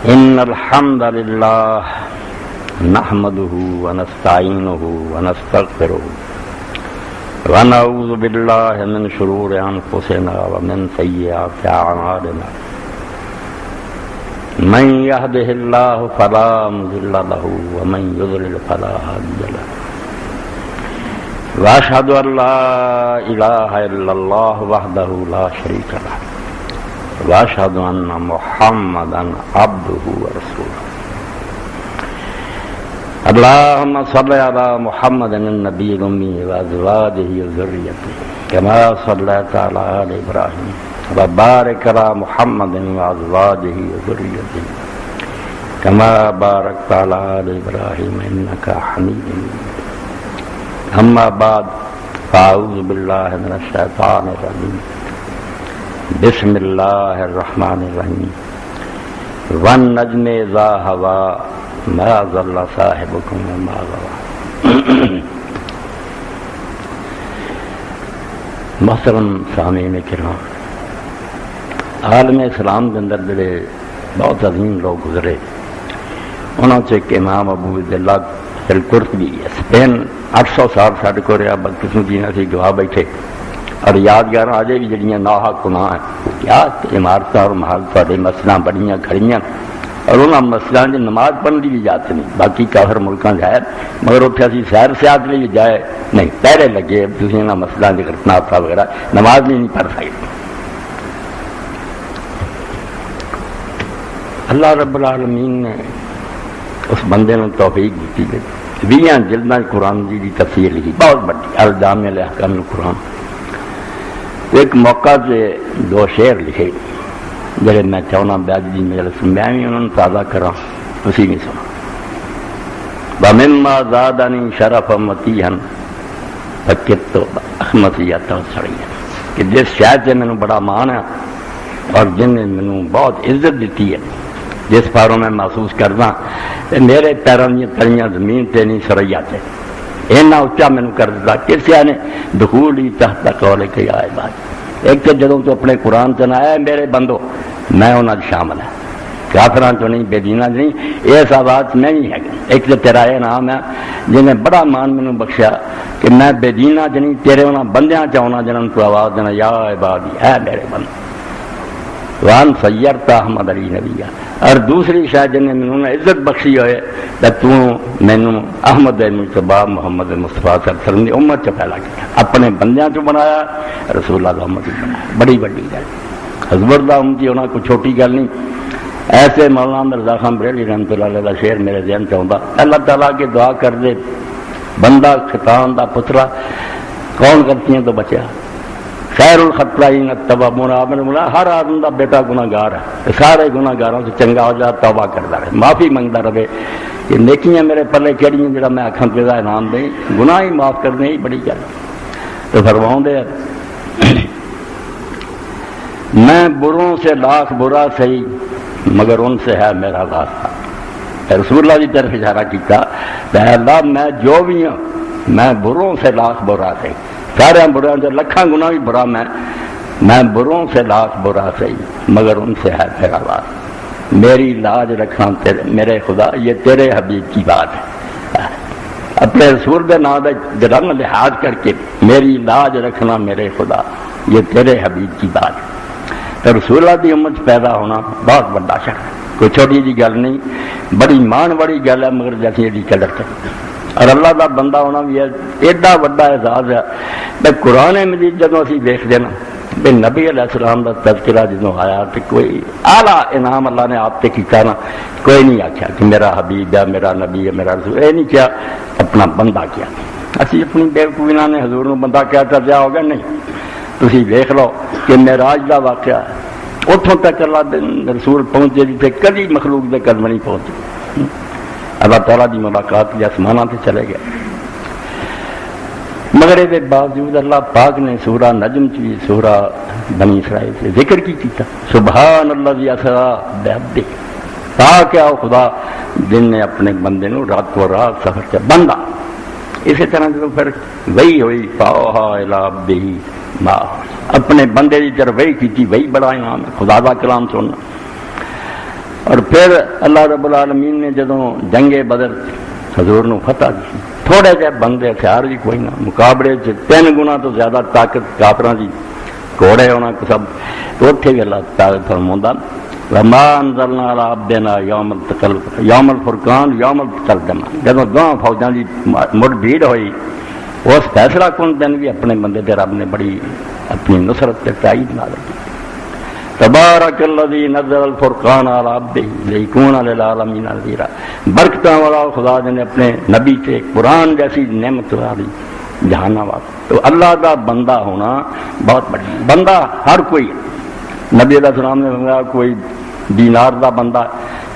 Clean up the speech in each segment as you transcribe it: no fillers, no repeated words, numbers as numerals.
إن الحمد لله نحمده ونستعينه ونستغفره ونعوذ بالله من شرور أنفسنا ومن سيئات أعمالنا من يهده الله فلا مضل له ومن يضلل فلا هادي له وأشهد أن لا إله إلا الله وحده لا شريك له وأشهد أن محمدا عبده ورسوله اللهم صل على محمد النبي الأمي وأزواجه وذريته كما صليت على آل إبراهيم وبارك على محمد وأزواجه وذريته كما باركت على آل إبراهيم إنك حميد مجيد أما بعد فأعوذ بالله من الشيطان الرجيم بسم الله الرحمن الرحيم والنجم إذا هوى ما ضل صاحبكم وما غوى محترم سامعین کرام، عالم اسلام کے اندر جڑے بہت عظیم لوگ گزرے، انہوں سے ایک امام ابو عبداللہ القرطبی اسپین 800 سال ساڈے کو رہا، بدقسمتی نہ سی گواہ بیٹھے اور یادگار آجے بھی جڑیاں ناحق گناہ ہیں کیا عمارت اور محل تھوڑے مسجداں بڑیاں کھڑیاں اور انہاں مسجداں دی نماز پڑھنے کی بھی اجازت نہیں، باقی کافر ملکاں جائے مگر اتنے اسی سیر سیاحت لیے جائے نہیں، پہرے لگے تسی انہاں مسجداں دی نافہ وغیرہ نماز نہیں پڑھ سکتے۔ اللہ رب العالمین نے اس بندے نے توفیق دیتی ہے 20 جلداں قرآن دی تفسیر لکھی بہت بڑی الجامع الاحکام القرآن۔ ایک موقع سے 2 شعر لکھے جڑے میں چاہنا بیاج دی مجلس میں بھی انہوں نے تازہ کرا، اسی میں سنا۔ وَمِمَّا زَادَنِي شَرَفًا مَطِيًّا فَكِدتُّ أَخْمَصِيَّةً سَرِيًّا کہ جس شاید سے میں بڑا مان ہے اور جن نے میں بہت عزت دیتی ہے، جس پاروں میں محسوس کرنا میرے پیروں کی تلیاں زمین تے نہیں سریا تے اینا اچا مینوں کر دیتا کسی نے دخول ہی تحت قول کے آئے بات۔ ایک تو جدوں تو اپنے قرآن سے آیا میرے بندو میں انہاں شامل ہے، کافراں تو نہیں، بے دیناں نہیں، اس آواز میں نہیں ہے۔ ایک تو تیرا یہ نام ہے جن نے بڑا مان مینوں بخشیا کہ میں بے دیناں چ نہیں، تیرے انہاں بندیاں چ ہونا جنہاں تو آواز دینا یا عبادی اے میرے بندو وان سیرتا احمد علی نبی۔ اور دوسری شاید جن نے مینوں عزت بخشی ہوئے تو مینوں احمد مجتبی محمد مصطفیٰ صلی اللہ علیہ وسلم کی امت چ پھیلا کیا، اپنے بندیاں چ بنایا، رسول اللہ امت بنایا، بڑی بڑی گل حضور دا امتی ہونا کوئی چھوٹی گل نہیں۔ ایسے مولانا مرزا خان بریلوی رحمۃ اللہ علیہ کا شعر میرے ذہن چ آتا، اللہ تعالیٰ کی دعا کر دے بندہ خطان دا پترا کون غلطیاں تو بچیا، خیر الخطائین التوابون، ہر آدمی دا بیٹا گناہگار ہے، سارے گناہگاروں سے چنگا ہو جائے، توبہ کرتا رہے، معافی منگتا رہے کہ نیکیاں میرے پلے کہڑیاں جڑا میں آکھاں تے انعام دیں، گناہ ہی معاف کرنے ہی بڑی گل۔ تو فرماؤں دے میں بروں سے لاکھ برا صحیح مگر ان سے ہے میرا واسطہ۔ رسول اللہ کی طرف اشارہ کیتا، اے اللہ میں جو بھی ہوں میں بروں سے لاکھ برا صحیح، سارے بروں سے لکھاں گناہ بھی برا میں بروں سے لاکھ برا صحیح مگر ان سے ہے میرا واسطہ۔ میری لاج رکھنا تیرے میرے خدا، یہ تیرے حبیب کی بات ہے۔ اپنے رسول کے نام کا رنگ لحاظ کر کے میری لاج رکھنا میرے خدا، یہ تیرے حبیب کی بات ہے۔ تو رسول اللہ کی امت پیدا ہونا بہت بڑا شرف ہے، کوئی چھوٹی جی گل نہیں، بڑی مان والی گل ہے، مگر جیسی ایڈی قدر کریں۔ اور اللہ کا بندہ ہونا بھی ہے ایڈا وڈا اعزاز ہے۔ میں قرآن مجید جدوں اسی دیکھتے نا بے نبی علیہ السلام کا تذکرہ جدوں آیا تو کوئی اعلیٰ انعام اللہ نے آپ سے کیتا نا، کوئی نہیں آخیا کہ میرا حبیب ہے، میرا نبی ہے، میرا رسول، یہ نہیں کیا اپنا بندہ کیا۔ اسی اپنی بیوقوفی نے حضور نے بندہ کیا کر دیا ہوگا نہیں، تسی دیکھ لو کہ معراج کا واقعہ ہے، اتوں تک اللہ رسول پہنچے جتنے کبھی مخلوق کے قدم نہیں پہنچے، اللہ تعالیٰ کی ملاقات کی آسمانوں سے چلے گئے۔ مگر یہ باوجود اللہ پاک نے سورہ نجم کی سورہ بنی اسرائیل سے ذکر کی کیتا، سبحان اللہ اسرا بعبدہ، پاک ہے خدا جن نے اپنے بندے نو رات و رات سفر کیا بندہ۔ اسی طرح جب پھر وہی ہوئی فاوحا الی عبدہ ما اپنے بندے کی طرف وہی کی، وہی بڑا انعام ہے خدا کا کلام سننا۔ اور پھر اللہ رب العالمین نے جدوں جنگ بدر حضور نو فتح دی، تھوڑے جہے بندے ہتھیار بھی کوئی نہ، مقابلے 3 گنا تو زیادہ طاقت کافراں دی، گھوڑے ہونا سب، تو اتنے بھی اللہ تعالیٰ فرماؤں وما انزلنا على عبدنا یوم الفرقان یوم التقدم، جدوں دونوں فوجاں دی مڑ بھیڑ ہوئی اس فیصلہ کن دن بھی اپنے بندے تے رب نے بڑی اپنی نصرت تے تائید نہ رکھی۔ تبارک الذی نزل الفرقان علی عبدہ لیکون للعالمین نذیرا، برکتاں والا خدا نے اپنے نبی سے قرآن جیسی نعمت والی جہانا والا۔ تو اللہ کا بندہ ہونا بہت بڑی، بندہ ہر کوئی، نبی علیہ السلام نے فرمایا کوئی دینار دا بندہ،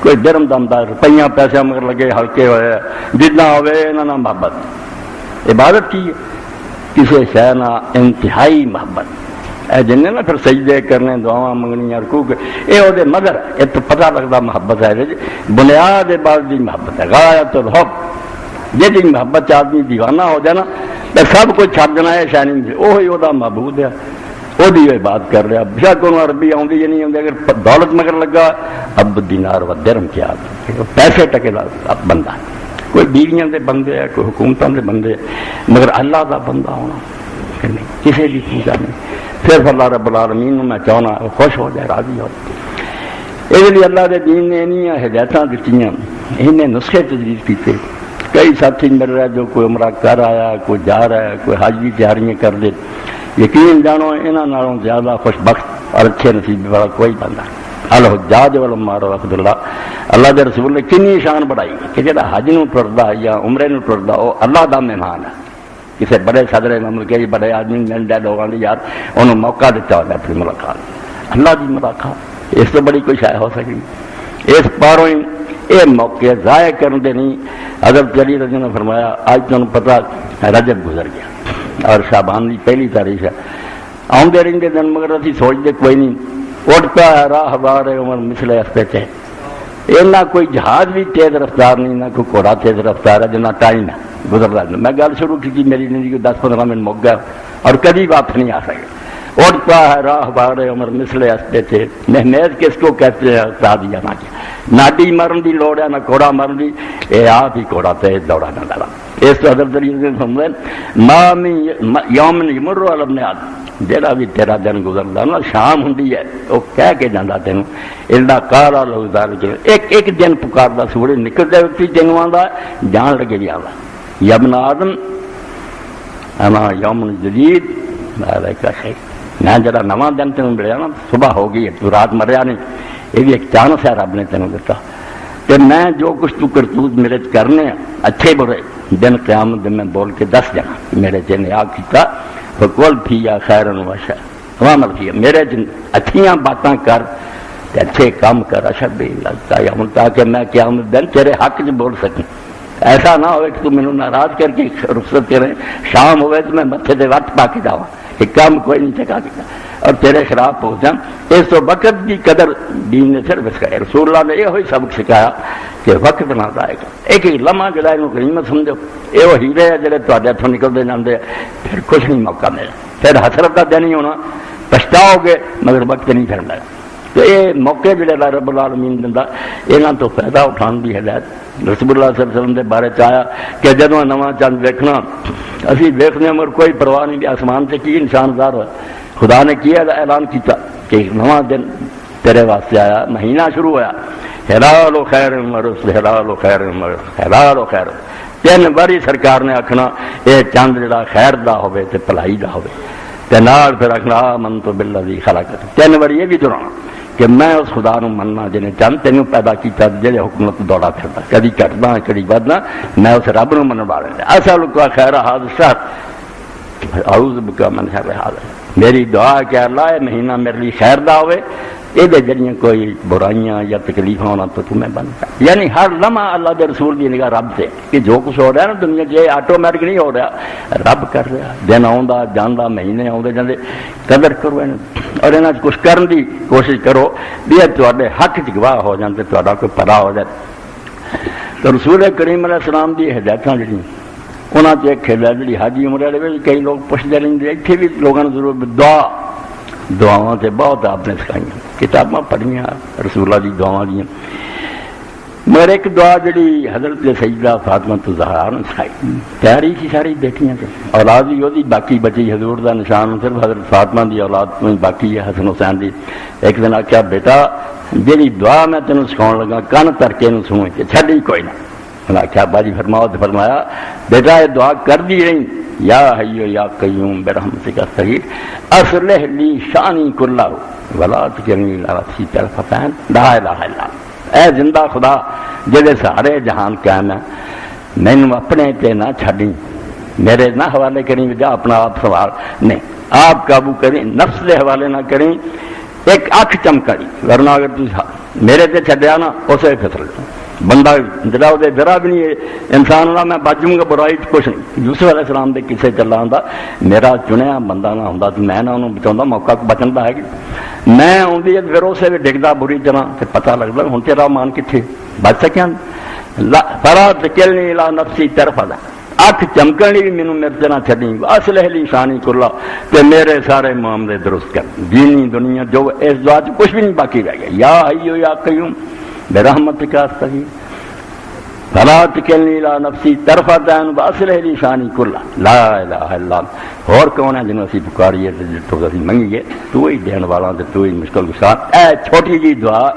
کوئی درم دا بندہ، روپیہ پیسے مگر لگے ہلکے ہوئے، جتنا ہوئے انہاں نہ محبت، عبادت کی کسی شے نہ انتہائی محبت، اے جن نے پھر سجدے کرنے، دعاواں منگنیاں، رکوع، اے او دے مگر اے تو پتہ لگتا محبت ہے، بنیاد عبادت دی محبت ہے، غایت الحب، جی محبت آدمی دیوانہ ہو جائے نا تو سب کچھ چھڈ دینا ہے، شہ نہیں وہی وہ معبود ہے، وہ بات کر رہا، بشک انہوں عربی آتی یا نہیں آتی، اگر دولت مگر لگا اب دینار و درم کیا پیسے ٹکے کا بندہ، کوئی بیویاں دے بندے ہے، کوئی حکومتوں دے بندے، مگر اللہ دا بندہ ہونا نہیں، کسی بھی چیز نہیں۔ پھر اللہ رب العالمین میں چاہنا خوش ہو جائے، راضی ہو جائے۔ اس لیے اللہ دے دین نے انہیاں ہدایتاں دتیاں، انہیں نسخے تجویز کیتے۔ کئی ساتھی مل رہا جو کوئی عمرہ کر آیا، کوئی جا رہا ہے، کوئی حج کی تیاریاں کر دے، یقین جانو انہاں نالوں زیادہ خوش بخت اور اچھے نصیب والا کوئی بندہ۔ الحجاج والعمار وفد اللہ دے رسول نے کنی شان بڑھائی کہ جڑا حج نو ٹردا یا عمرے نو ٹردا وہ اللہ دا مہمان ہے، کسی بڑے صدر مملکت بڑے آدمی مل جائے لوگوں نے یار انہوں موقع دیتا ہوتا اپنی ملاقات، اللہ کی ملاقات، اس سے بڑی کوئی شے ہو سکی؟ اس پاروں یہ موقع ضائع کرنے نہیں۔ حضرت علی رضی اللہ نے فرمایا آج تمہیں پتا رجب گزر گیا اور شعبان کی پہلی تاریخ ہے، آدھے رہتے دن مگر ابھی سوچتے کوئی نہیں، اٹھتا ہے راہ بار عمر مسلے ہفتے سے، نہ کوئی جہاز بھی تیز رفتار نہیں، نہ کوئی گھوڑا تیز رفتار ہے، جنا ٹائم ہے گزر رہا ہے۔ میں گل شروع کی میری زندگی 10-15 منٹ مک گیا اور کبھی واپس نہیں آ سکے۔ اٹھتا ہے راہ بار عمر مسلے ہستے تھے، محمیز کس کو کہتے ہیں استاد یا نہ کیا، ناڈی مرن دی لوڑ ہے نہ گھوڑا مرن دی، اے آپ ہی گھوڑا تیز دوڑا نہ ڈالا۔ اس تو حضرت علی نے فرمایا ما من یوم یمر علی ابن آدم، جہاں بھی تیرا دن گزرتا نا شام ہوں وہ کہہ کے جانا تینوں الا قال له ذلك، ایک دن پکارتا سورج نکلتے وقت تینوں آتا جان لگے بھی آتا یا ابن آدم انا یوم جدید کا شیء، میں جڑا نواں دن تینوں ملیا نا صبح ہو گئی تو رات مریا نہیں، یہ بھی ایک چانس ہے رب نے تینوں دیتا، کہ میں جو کچھ تو کرتوت میرے کرنے اچھے برے دن قیامت دن میں بول کے دس جانا میرے جن آ کیتا فقول فیا خیر وشر وعمل فیا، میرے جن اچھیاں باتاں کر اچھے کام کر، اشر بھی لگتا ہے تاکہ میں قیامت دن تیرے حق چ بول سکوں، ایسا نہ ہوئے کہ تو مینوں ناراض کر کے رخصت کرے، شام ہوئے تو میں متھے تے وقت پا کے جاواں کہ کام کوئی نہیں چکا دیتا اور تیرے خلاف پہنچا۔ اس تو وقت کی قدر دین نے صرف سکھایا، رسول اللہ نے یہ سبق سکھایا کہ وقت نہ ضائع کرو، ایک ہی لمحہ جڑا انہوں غنیمت سمجھو، یہ وہ ہیرے ہیں جڑے تہاڈے ہتھوں نکلتے جاندے، پھر کچھ نہیں موقع ملے، پھر حسرت کا دن ہی ہونا، پچھتاؤ گے مگر وقت نہیں پھر ملے۔ تو یہ موقع جڑے اللہ رب العالمین دیندا انہاں تو فائدہ اٹھان دی ہدایت رسول اللہ صلی اللہ علیہ وسلم دے بارے چایا کہ جدوں نواں چند ویکھنا اسی ویکھنے مگر کوئی پرواہ نہیں، آسمان سے کی انسان ظاہر ہوا، خدا نے کیا اعلان کیتا کہ ایک نواں دن تیرے واسطے آیا، مہینہ شروع ہوا، ہلال و خیر مرس ہلال و خیر مرس ہلال و خیر، 3 باری سرکار نے آکھنا یہ چند جڑا خیر دا ہوے تے بھلائی دا ہوے، تے نال پھر آکھنا آمنت بالذی خلق، 3 باری یہ بھی دہرانا کہ میں اس خدا نو مننا جنہیں چند تینوں پیدا کیتا جہے حکمت دوڑا پھردا، کدی گھٹنا کدی ودنا، میں اس رب نو منن والے اسالک خیر ھذا الشہر اعوذ بک من شر ھذا، میری دعا ہے کہ اللہ یہ مہینہ میرے لیے خیر دا ہوئے، یہ ذریعے کوئی برائیاں یا تکلیفاں ہونا تو تمہیں بنتا، یعنی ہر لمحہ اللہ دے رسول دی نگاہ رب سے کہ جو کچھ ہو رہا ہے نا دنیا یہ آٹومیٹک نہیں ہو رہا، رب کر رہا، دن آندا جاندا مہینے آندے جاندے، قدر کرو اور انہاں کچھ کرن دی کوشش کرو بھی تواڈے حق چ گواہ ہو جان تے تہاڈا کوئی پڑا ہو جائے۔ تو رسول کریم علیہ السلام دی ہدایتاں جڑیاں انہاں تے ایک ہے جڑی حاجی عمرے والے کئی لوگ پوچھتے رہندے، اتنے بھی لوگوں نے ضرور دعاواں سے بہت آپ نے سکھائیاں کتاباں پڑھیاں رسول اللہ دی دعاواں دیاں، مگر ایک دعا جڑی حضرت سیدہ فاطمہ الزہرا نے سکھائی، پیاری سی ساری بیٹیاں تے اولاد ہی وہی باقی بچی، حضور دا نشان صرف حضرت فاطمہ دی اولاد تو ہی باقی ہے، حسن حسین دی۔ ایک دن آخیا بیٹا جیڑی دعا میں تینوں سکھاؤن لگا کن تر کے سنو کہ چھڈی کوئی نہ۔ انہیں آخیا باجی فرماؤ، تو فرمایا بیٹا یہ دعا کر دی رہی، یا حیو یا قیوم برحمتک استغیث اصلح لی شانی کلہ ولا تکلنی الی نفسی طرفۃ عین لا الہ الا اللہ۔ اے زندہ خدا جہے سارے جہان قائم ہے، مینوں اپنے تے نہ چھڈی، میرے نہ حوالے کریں، جا اپنا آپ سوال نہیں، آپ قابو کریں، نفس دے حوالے نہ کریں، ایک اکھ چمکڑی، ورنہ اگر تھی میرے تے چھڈیا نا اسے پھسل بندہ جڑا وہ ذرا بھی نہیں انسان والا میں بچوں گا برائی کچھ نہیں۔ یوسف علیہ السلام دے کسے چلا ہوں میرا چنیا بندہ نہ ہوں تو میں نہ انہوں بچاؤں، موقع بچن کا ہے کہ میں آدھی پھر اسے بھی ڈگتا بری طرح تو پتا لگتا ہوں تیرا مان کتنے بچ سکیا۔ فلا تکلنی الی نفسی طرفۃ عین، اکھ چمکن لی بھی مینوں میرے سے نہ چھڈی، اصلح لی شانی کلہ، کہ میرے سارے معاملے درست کر، دینی دنیا جو اس دعا کچھ بھی نہیں باقی رہ گیا۔ یا حیو یا قیوم برحمتک استغیث فلا تکلنی الی نفسی طرفۃ عین واصلح لی شانی کلہ لا الہ الا اللہ۔ اور کون ہے جنہوں اسی پکاریے تو اسی منگیے، تو ہی دین والا تے تو ہی مشکل کشا۔ اے چھوٹی جی دعا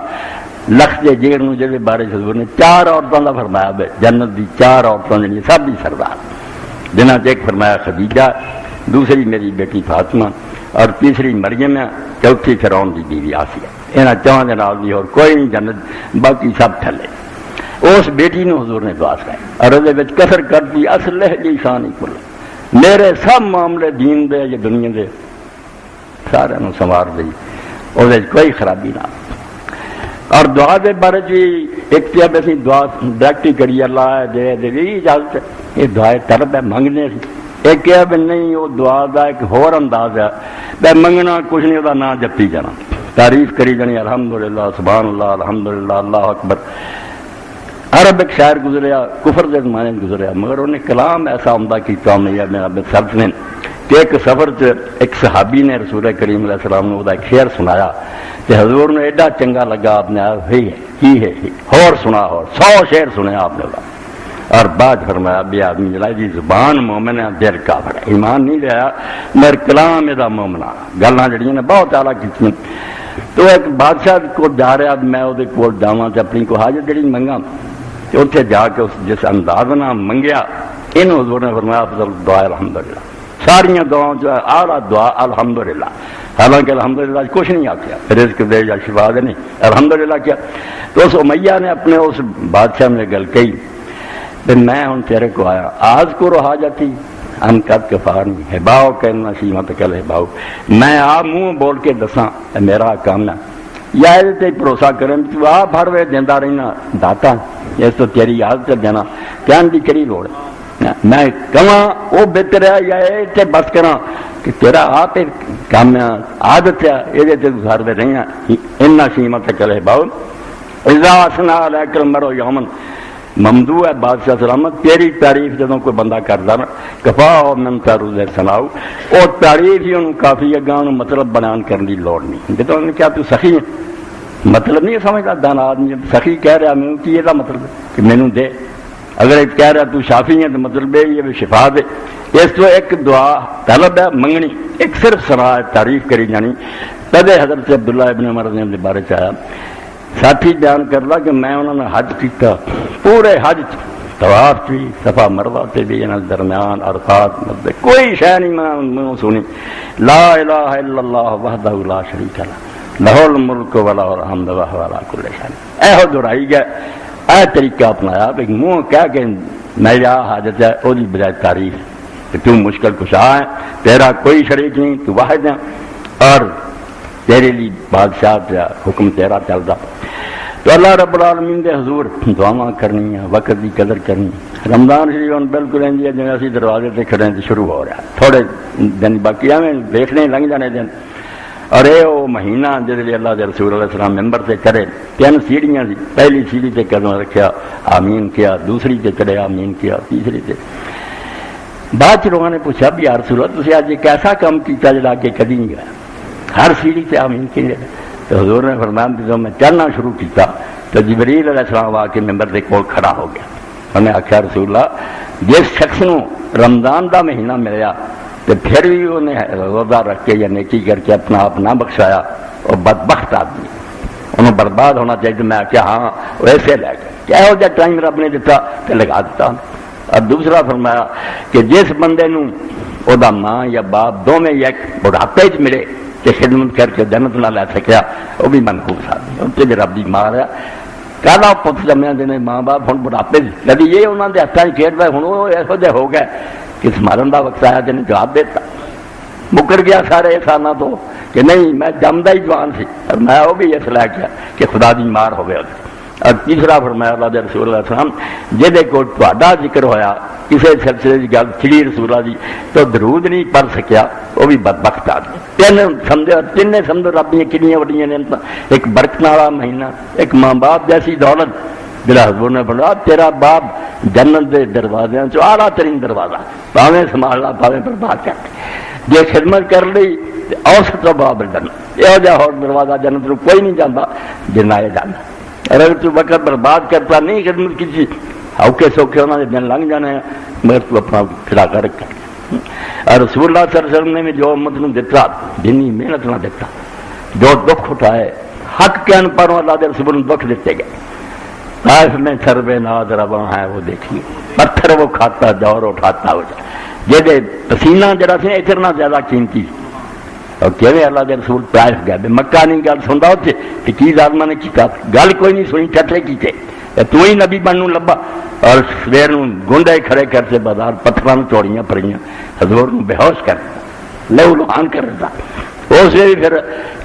لکھ دے جگر نو جے بارے حضور نے 4 عورتوں کا فرمایا بے، جنت دی 4 عورتوں جڑی سب دی سردار، جنہاں چ ایک فرمایا خدیجہ، دوسری میری بیٹی فاطمہ اور تیسری مریم ہے، چوتھی فرعون دی بیوی آسیہ۔ انہاں چواں دے نال دی اور کوئی نہیں جنت، باقی سب تھلے۔ اس بیٹی نے حضور نے دعا سکھائی اور اس وچ کسر کر دی اصلح لی شانی کلہ، میرے سب معاملے دین دے یا دنیا دے سارے نو سنوار دی، اس وچ کوئی خرابی نہ۔ اور دعا دے بارے جی ایک تے اسی دعا ڈائریکٹ ہی کری اللہ دے دے اجازت ہے، یہ دعا طلب ہے منگنے سی۔ ایک کہا بھی نہیں وہ دعا دا ایک ہور انداز ہے، بے منگنا کچھ نہیں، وہ نام جپی جانا، تعریف کری جانی الحمدللہ سبحان اللہ الحمدللہ اللہ اکبر۔ عرب ایک شاعر گزریا، کفر دے زمانے گزریا، مگر انہیں کلام ایسا عمدہ کیتا ہوں یا میرا سرد نے کہ ایک سفر سے ایک صحابی نے رسول کریم علیہ السلام نے وہ ایک شعر سنایا کہ حضور نے ایڈا چنگا لگا، آپ نے ہی ہے اور سنا، اور 100 شعر سنے آپ نے، اور بعد فرمایا بھی آدمی جلا جی زبان مومن ہے دل کافر ہے، ایمان نہیں لیا میرے کلام یہ مومنا گلاں جڑیاں نے بہت اعلیٰ کی۔ تو ایک بادشاہ کو جا رہا، میں وہ کول جاواں تے اپنی کو حاجت جڑی منگاں، تے اتنے جا کے جس انداز نہ منگیا، ان حضور نے فرمایا افضل دعا الحمدللہ، ساریاں دعاؤں جو اعلیٰ دعا الحمدللہ، حالانکہ الحمدللہ کچھ نہیں آخیا، رزق دے یا شفا دے نہیں، الحمدللہ کیا۔ تو اس امیہ نے اپنے اس بادشاہ نے گل کہی کہ میں ہوں تیرے کو آیا، آج کو رہا جاتی ہم کب کفارنی ہے باؤ کہنا سیمت کل ہے باؤ، میں آپ منہ بول کے دساں میرا کام ہے یا یہ بھروسہ کریں تو آپ ہر وقت دینا رہنا داتا، اس تو تیری عادت دینا کہنے کی کہڑی لوڑ ہے، میں کہاں وہ بہتر ہے یا یہ بس کرا کہ تیرا آپ کام عادت ہے یہ ہر وقت رہنا اتنا سیمت کل ہے باؤ۔ اذا اثنا علیک المرء یوما ممدو ہے بادشاہ سلامت، تیری تعریف جدوں کوئی بندہ کردا نا کفا من تعرض سناؤ، اور تعریف ہی انہوں کافی ہے، گاہ مطلب بیان کرنے کی لوڑ نہیں۔ جدوں نے کیا تو سخی ہے مطلب نہیں سمجھتا، دانا آدمی سخی کہہ رہا مینوں کی یہ مطلب کہ مینوں دے، اگر ایک کہہ رہا تو شافی ہے تو مطلب ہے یہ شفا دے۔ اس تو ایک دعا طلب ہے منگنی، ایک صرف سنا تعریف کری جانی۔ تدے حضرت عبداللہ ابن عمر نے بارے چاہیا ساتھی بیان کردا کہ میں انہوں نے حج کیتا، پورے حج طواف بھی صفا مروہ تے بھی درمیان عرفات مدد کوئی شے نہیں میں سنی، لا الہ الا اللہ وحدہ لا شریک لہ لہ الملک وله الحمد وهو على كل شيء۔ ایہو دہرائی گئے، اے طریقہ اپنایا کہ منہ کہہ کے میرا حاجت ہے وہ بجائے تعریف کہ تو مشکل کشا ہے، تیرا کوئی شریک نہیں، تو واحد ہے اور تیرے لیے بادشاہ تیرا حکم تیرا چلتا۔ تو اللہ رب العالمین دے حضور دعاواں کرنی ہیں، وقت کی قدر کرنی۔ رمضان شریف ہوں بالکل انجی ہے جنہیں اسی دروازے سے کھڑے ہیں شروع ہو رہا ہے، تھوڑے دن باقی ہیں دیکھنے لنگ جانے دن، اور یہ وہ مہینہ جس لیے اللہ کے رسول علیہ السلام ممبر سے کرے 3 سیڑھیاں سی، پہلی سیڑھی سے قدم رکھیا آمین کیا، دوسری سے چڑھے آمین کیا، تیسری سے بعد لوگوں نے پوچھا بھی یا رسول اللہ تسی اج ایک ایسا کام کیتا جڑا کہ کدی نہیں گیا، ہر سیڑھی سے آمین کی تو حضور نے فرمایا جب میں چلنا شروع کیا تو جبریل علیہ السلام آ کے ممبر کے کول کھڑا ہو گیا. انہیں آخیا رسول اللہ جس شخص کو رمضان کا مہینہ ملیا تو پھر بھی انہیں روزہ رکھ کے یا نیکی کر کے اپنا آپ نہ بخشایا اور بدبخت آدمی انہوں برباد ہونا چاہیے. میں کیا ہاں ویسے لے گئے کیا ہو جا ٹائم رب نے دیتا تو لگا دیتا. اور دوسرا فرمایا کہ جس بندے نو او دا ماں یا باپ دونوں ایک بڑھاپے چ ملے کہ خدمت کر کے جنت نہ لے سکیا وہ بھی منحوس آدمی ان سے رب دی مار ہے. کہنا پت جمیا دے ماں باپ ہوں بڑھاپے کبھی یہ انہوں نے ہاتھوں کھیڈ پائے ہوں وہ یہو جہ ہو گئے کہ سمارن کا وقت آیا جنہیں جواب دیتا مکر گیا سارے سالوں تو کہ نہیں میں جمدا ہی جوان سی اور میں وہ بھی اس لے گیا کہ خدا دی مار ہوئے. اور تیسرا فرمایا اللہ دے رسول اللہ علیہ وسلم جہدے کو تہاڈا ذکر ہویا کسی سلسلے کی گل چڑی رسول اللہ دی تو درود نہیں پڑھ سکیا وہ بھی بدبخت آدمی. تین سمجھو رب دیا کنیاں وڈیاں نعمتاں ایک برکت والا مہینہ ایک ماں باپ جیسی دولت جڑا حضور نے فرمایا تیرا باپ جنت دے دروازے چ اعلیٰ ترین دروازہ پاویں سنبھال لا پاویں برباد کر جے خدمت کر لی اوسط تو باب جنت یہ جہا ہور دروازہ جنت نو کوئی نہیں جاندا جنہ یہ جاندا. اگر تو وقت برباد کرتا نہیں خدمت کی اوکھے سوکھے انہوں نے دن لنگ جانے ہیں مگر تو اپنا کھڑا کر رکھا. اور رسول اللہ صلی اللہ علیہ وسلم نے جو امت نے دیتا دینی محنت نہ دیتا جو دکھ اٹھائے حق کے ان پروں اللہ دے رسول نے دکھ دیتے گئے. طائف میں سروے ناز رواں ہے وہ دیکھیے پتھر وہ کھاتا دور اٹھاتا ہو جائے جہے پسینہ جڑا سی اتنا زیادہ قیمتی اور کہے اللہ دے رسول طائف گئے مکہ نہیں گل سنتا اتنے کہ کی ظالمہ نے کیتا گل کوئی نہیں سنی ٹھٹے کیتے تو ہی نبی بنوں لبا اور سویر گونڈے کھڑے کرتے بازار پتھراں چوڑیاں پڑیاں حضور بے ہوش کر لہو لہان کر دیتا. اس لیے پھر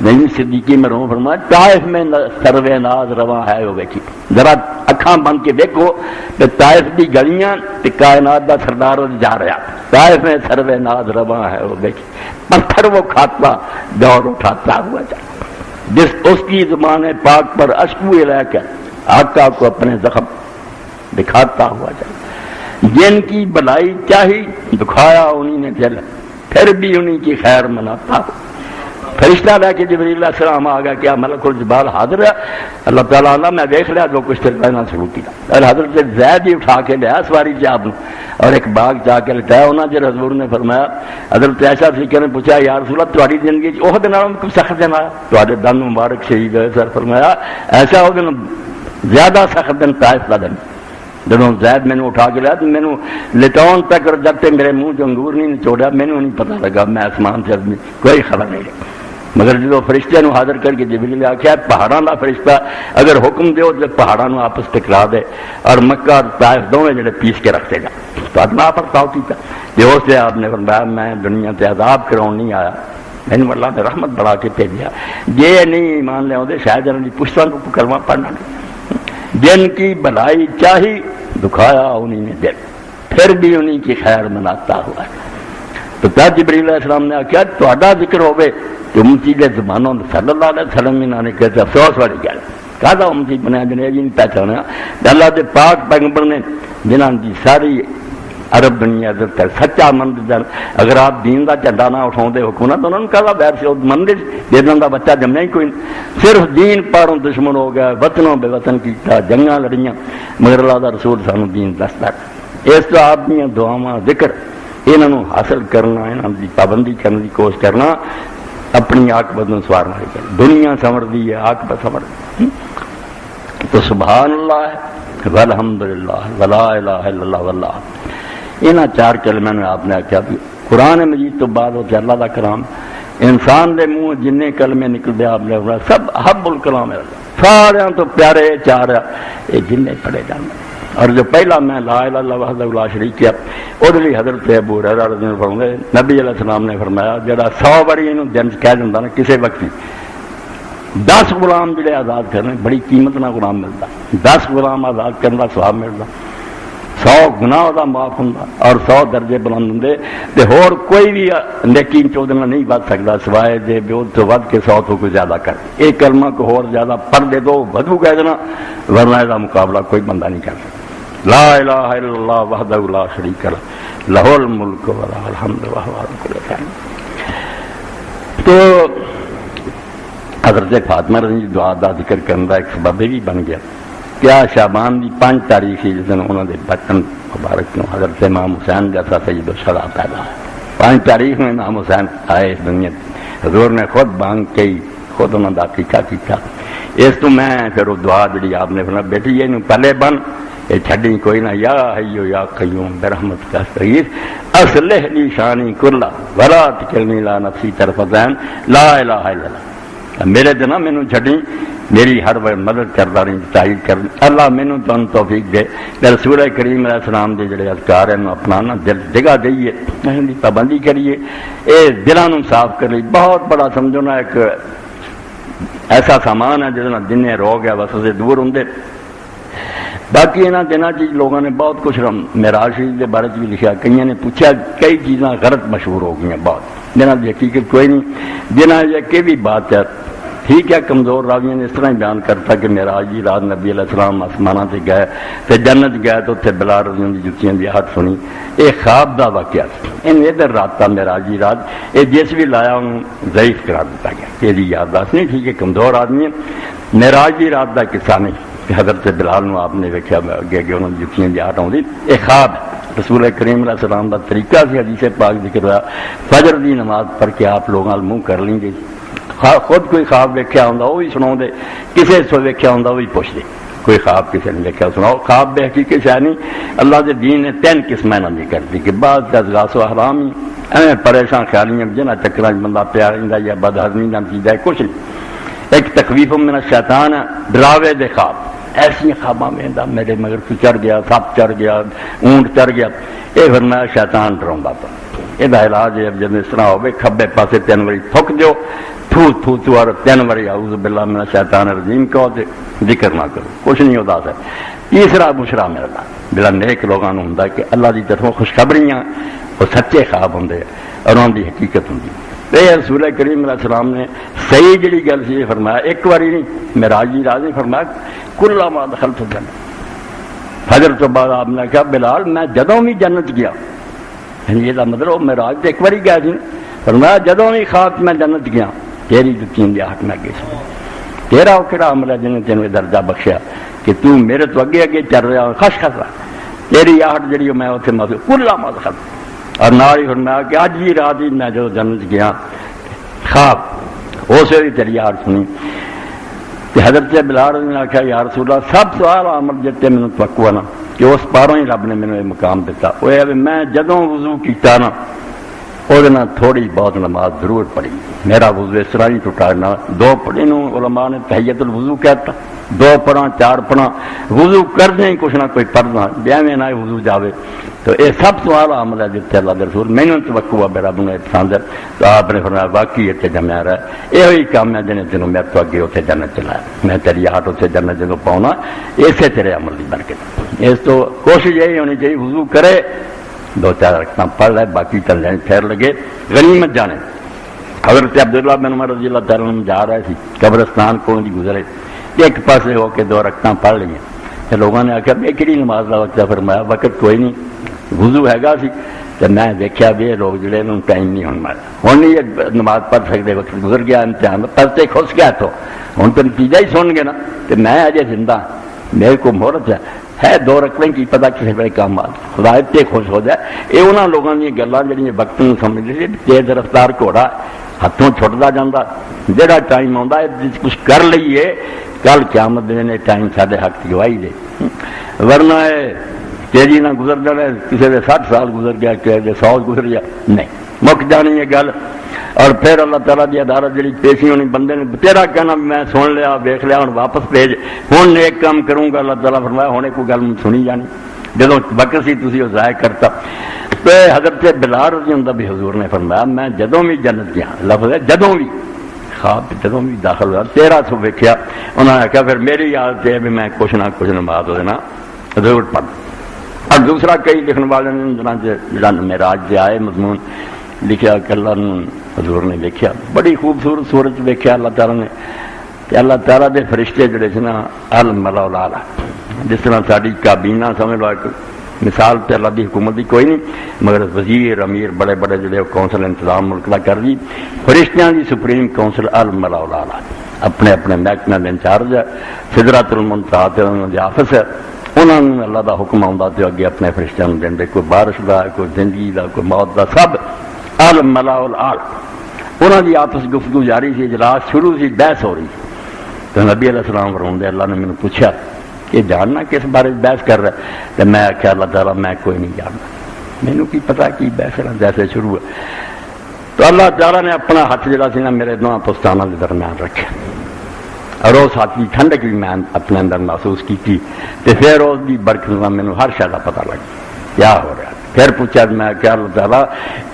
نہیں صدیقی میں رہوں فرمایا طائف میں سروے ناز رواں ہے وہ ویکھی ذرا اکھاں بند کے دیکھو کہ طائف دی گلیاں تے کائنات دا سردار جا رہا طائف میں سروے ناز رواں ہے وہ ویکھی پتھر وہ کھاتا دور اٹھاتا ہوا جائے جس اس کی زبان پاک پر اشکو لے کر آقا کو اپنے زخم دکھاتا ہوا جائے. جن کی بلائی چاہی دکھایا انہی نے دل پھر بھی انہی کی خیر مناتا ہو. فرشتہ لے کے جبریل علیہ السلام آ گیا کیا ملک الجبال حاضر ہے اللہ تعالیٰ عنہ میں دیکھ لیا جو کچھ کہنا شروع کیا اور حضرت زید ہی اٹھا کے لیا سواری سے آپ اور ایک باغ جا کے لٹایا انہوں نے حضور نے فرمایا حضرت عائشہ صدیقہ نے پوچھا یا رسول اللہ تمہاری زندگی وہ دن کچھ سخت دن آیا تمہارے دن مبارک شہید ہوئے سر فرمایا ایسا وہ دن زیادہ سخت دن طائف کا دن جب زید مینو اٹھا کے لیا تو مینو لٹاؤن تک اور جب تک میرے منہ جو انگور نہیں نچوڑیا مینو نہیں پتا لگا میں آسمان سے آدمی کوئی خبر نہیں رہی. مگر جب فرشتے نو حاضر کر کے جبریل نے آخیا پہاڑاں کا فرشتہ اگر حکم دیو تو پہاڑاں نو آپس ٹکرا دے اور مکہ اور طائف دونوں جڑے پیس کے رکھتے گا تو اتنا پرتاؤ کیا جو اس لیے آپ نے فرمایا میں دنیا تے عذاب کراؤن نہیں آیا مینو اللہ نے رحمت بڑھا کے بھیجا یہ نہیں ایمان لے آتے شاید انہوں نے پوچھتا کروا پڑھنا نہیں. جن کی بھلائی چاہی دکھایا انہیں نے دل پھر بھی انہیں کی خیر مناتا ہوا. تو کیا جبریل علیہ السلام نے آخیا تہاڈا ذکر ہوئے کہ امتی کے زمانوں صلی اللہ علیہ وسلم انہوں نے کہتے افسوس والی گل کہا امتی بنیا جنہیں یہ نہیں پہچانا اللہ کے پاک پیغمبر نے جنہوں کی ساری عرب دنیا عزت کر سچا مند اگر آپ دین کا جھنڈا نہ اٹھاؤ حکومت تو انہوں نے کہا ویر سے مندر جن کا بچہ جمیا ہی کوئی صرف دین پاروں دشمن ہو گیا وطنوں بے وطن کیتا جنگاں لڑیاں مگر اللہ کا رسول سانو دین دستا اس تو آپ دیا دعاواں ذکر انہوں حاصل کرنا انہوں کی پابندی کرنے کی کوشش کرنا اپنی عاقبت میں سوارنا ہے. دنیا سمجھتی ہے عاقبت سمجھ تو سبحان اللہ ہے والحمدللہ ولا الہ الا اللہ واللہ انہاں چار کلمے نے آپ نے آخیا بھی قرآن مجید تو بعد ہوتے اللہ کا کلام انسان دے منہ جن کلمے نکلتے آپ نے سب حب الکلام ہے سارے تو پیارے چار یہ جن پڑھے جانے. اور جو پہلا میں لا الہ الا اللہ وحدہ لا شریک کیا وہ لیے حضرت ابو ہریرہ رضی اللہ عنہ نبی علیہ السلام نے فرمایا جڑا 100 باری انہوں دن کہہ دینا نا کسی وقت 10 غلام جڑے آزاد کرنے بڑی قیمت نہ غلام ملتا 10 غلام آزاد کرنے کا سواب ملتا 100 گناہ کا معاف ہوں اور 100 درجے بلند ہوں ہور کوئی بھی نیکی چودہ نہیں بچ سکتا سوائے جے بیود تو ود کے 100 تو کوئی زیادہ کر ایک کلمہ کو ہور زیادہ پڑھ دے دو ودو کہہ دینا ورنہ اس کا مقابلہ کوئی بندہ نہیں کر سکتا. لا الہ الا اللہ وحدہ لا شریک لہ لہ الملک وله الحمد وهو على كل شيء. تو حضرت فاطمہ رضی دعا دا ذکر کرنے کا ایک سبب بھی بن گیا. کیا شعبان کی 5 تاریخ جس دن انہوں نے بچپن مبارک نو حضرت امام حسین جیسا سید الشہداء پیدا ہے. 5 تاریخ میں امام حسین آئے اس دنیا. حضور نے خود بانگ کے خود انہوں کا عقیقہ کیا. اس تو میں پھر وہ دعا جی آپ نے فرمایا بیٹی یہ پہلے بن یہ چھڈی کوئی نہ یا حیو یا قیوم برحمت کا استغیث اصلح لی شانی کلا ولا تکلنی لا نفسی طرفۃ عین لا الہ الا اللہ. میرے دن مینوں چھڈی میری ہر وقت مدد کرتا رہی تائید کر اللہ مینوں تن توفیق دے. رسول کریم علیہ السلام دے جڑے اذکار ہیں اپنانا دل جگہ دئیے پابندی کریے. اے دلوں صاف کر لی بہت بڑا سمجھو نا ایک ایسا سامان ہے جس جن روگ ہے بس اسے دور ہوں. باقی یہاں دنوں چیز لوگوں نے بہت کچھ معراج شریف کے بارے بھی لکھا. کئی نے پوچھا کئی چیزاں غلط مشہور ہو گئی بہت جنہوں کی حقیقت کوئی نہیں. جنہوں یہ کہ بھی بات ہے ٹھیک ہے کمزور راویوں نے اس طرح ہی بیان کرتا کہ معراج کی رات نبی علیہ السلام آسمانوں سے گئے تو جنت گئے تو اتنے بلال رضی اللہ عنہ کی جتیاں کی آہٹ سنی. یہ خواب کا واقعہ ان ادھر رات کا معراج کی رات یہ جس بھی لایا انہوں ضعیف قرار دیتا گیا. یہ یادداشت نہیں ٹھیک ہے کمزور آدمی ہے. معراج کی رات کا قصہ نہیں کہ حضرت بلال نو آپ نے ویکیا اگے کہ انہوں نے جتیاں کی آہٹ آتی. یہ خواب رسول کریم علیہ السلام کا طریقہ سے حدیث پاک ذکر ہوا فجر کی نماز پڑھ کے آپ لوگوں منہ کر لیں گے. خود کوئی خواب ویکیا ہوں وہ بھی سنا دے کسی سے ویکیا ہوں وہ بھی پوچھ دے. کوئی خواب کسی نے ویکیا سناؤ. خواب بے حقیقت شاید نہیں. اللہ کے دین نے 3 قسمیں نہیں کرتی کہ بعض ازغاث و احلام ہی ایویں پریشان خیالیاں جنہیں چکران بندہ پیا رہتا یا بد ہضمی کا نتیجہ ہے کچھ نہیں. ایک تخویف من الشیطان ہے ڈراوے دے خواب. ایسی خواباں میں میرے مگر کو چڑھ گیا سپ چڑھ گیا اونٹ چڑھ گیا. یہ فرمایا شیطان ڈراؤں پا. یہ علاج ہے جب اس طرح ہوئے کھبے پاسے 3 باری تھک دیو تھو تھو تو اور 3 باری اعوذ باللہ من الشیطان الرجیم کہو تے ذکر نہ کرو کچھ نہیں ہوتا ہے. تیسرا بشرا میرا بلا نیک لوگوں ہوں کہ اللہ کی طرفوں خوشخبریاں وہ سچے خواب ہوں اور انہوں کی حقیقت ہوں. رسول کریم علیہ السلام نے صحیح جڑی گل سی فرمایا ایک باری نہیں معراج کی رات نہیں فرمایا کلا ما دخلت الجنہ. فجر تو بعد آپ نے کہا بلال میں جدوں بھی جنت گیا یہ مطلب معراج تو ایک باری گیا سی فرمایا جدوں بھی خواب میں جنت گیا تیری جتیاں کی آہٹ میں گئی تیرا وہ کہڑا عمل ہے جن نے تینوں درجہ بخشیا کہ تو میرے تو اگے اگے چل رہا خش خس رہا تیری آہٹ جڑی میں اتنے محسوس کلا ما دخلت. اور نال ہی فرمایا کہ اج ہی رات ہی میں جو جنت گیا خواب اسے بھی تیری آہٹ سنی. حضرت بلال نے آخیا یا رسول اللہ سب سوال عمل جتے مینوں توقع نا کہ اس پاروں ہی رب نے مینوں یہ مقام دیتا. وہ ہے میں جدوں وضو کیتا نا وہ تھوڑی بہت نماز ضرور پڑھی. میرا وضو اس طرح ہی ٹوٹا نہ 2 پڑھی نو علماء نے تحیت الوضو کہتا 2 پڑھا 4 پڑھا وضو کرنے ہی کچھ نہ کوئی پڑھنا بیویں نہ وضو جاوے. تو یہ سب سوال عمل ہے جتنے اللہ کے رسول مینوں توقع ہے میرا رب نے پسند ہے. تو آپ نے فرمایا باقی اتنے جمیا رہا یہ کام ہے جنہیں تینوں میرے تو اگے اتنے جنت چلایا میں تیری آہٹ اتنے جنت جدوں پاؤنا اسے تیرے عمل کی برکت. اس تو کوشش یہی ہونی چاہیے وضو کرے 2-4 رکعتاں پڑھ لے باقی چل جائیں پھر لگے غنیمت جانے. حضرت عبداللہ بن عمر رضی اللہ تعالیٰ عنہ جا رہے تھے قبرستان کو گزرے ایک پاسے ہو کے 2 رکعتاں پڑھ لی. لوگوں نے آخیا میں کہڑی نماز کا وقت فرمایا وقت کوئی نہیں وضو ہے گا سی تو میں دیکھا بھی یہ لوگ جڑے ٹائم نہیں ہونے والا ہوں نہیں نماز پڑھ سکتے وقت گزر گیا امتحان پرتے خس گیا تو ہوں تو نتیجہ ہی سن گے نا کہ میں اجے زندہ میرے کو مہرت ہے 2 رکعتیں کی پتا کسی بڑے کام آ خدا اتنے خوش ہو جائے. یہ انہوں لوگوں کی گلیں جہاں وقت میں سمجھتے تھے تیز رفتار گھوڑا ہاتھوں چھٹتا جاتا جہاں ٹائم آتا ہے کچھ کر لیے کل قیامت نے ٹائم سارے حق کی گواہی دے ورنہ تیزی نہ گزر جانا کسی کے 60 سال گزر گیا کسی کے 100 گزر گیا نہیں مک جانی یہ گل. اور پھر اللہ تعالیٰ کی عدالت جی پیشی ہونی بندے نے تیرا کہنا میں سن لیا ویخ لیا ہوں واپس بھیج ہوں ایک کام کروں گا اللہ تعالیٰ فرمایا ہونے کوئی گل سنی جانی جدو وقت سی تھی وہ ضائع کرتا. تو حضرت بلال رضی اللہ بھی حضور نے فرمایا میں جدوں بھی جنت گیا لفظ ہے جدوں بھی خواب جدوں بھی داخل ہوا 13 سو ویکیا انہوں نے کہا پھر میری یاد ہے بھی میں کچھ نہ کچھ نماز دینا ضرور پڑھ. اور دوسرا کئی لکھنے والے نے جہاں معراج سے آئے مضمون لکھا کہ اللہ حضور نے دیکھا بڑی خوبصورت سورج دیکھا اللہ تعالیٰ نے کہ اللہ تعالیٰ دے فرشتے جڑے سے نا الملا الاعلیٰ جس طرح ساری کابینہ سمجھ لو ایک مثال تے اللہ دی حکومت دی کوئی نہیں مگر وزیر امیر بڑے بڑے جڑے کونسل انتظام ملک کا کر دی فرشتیاں دی سپریم کونسل الملا الاعلیٰ اپنے اپنے محکمے کے انچارج ہے، سدرۃ المنتہا تے انہاں دی آفس ہے، انہوں نے اللہ دا حکم آتا تو اگے اپنے فرشتوں دیں دے، کوئی بارش دا، کوئی زندگی دا، کوئی موت دا، سب عالم ملا العال انہوں دی آپس گفتگو جاری سی، اجلاس شروع سی، بحث ہو رہی سی۔ تو نبی علیہ السلام فرماتے اللہ نے مجھے پوچھا کہ جاننا کس بارے بحث کر رہا ہے، تو میں آخیا اللہ تعالیٰ میں کوئی نہیں جاننا، مینوں کی پتا کی بحث جیسے شروع ہے۔ تو اللہ تعالیٰ نے اپنا ہاتھ جڑا سی نا میرے دونوں پستانوں کے درمیان رکھا، اور اس ہاتھ کی ٹھنڈک بھی میں اپنے اندر محسوس کی تھی، تو پھر اس کی برکت کا مینوں ہر شے کا پتا لگ کیا ہو رہا ہے۔ پھر پوچھا میں کیا اللہ تعالیٰ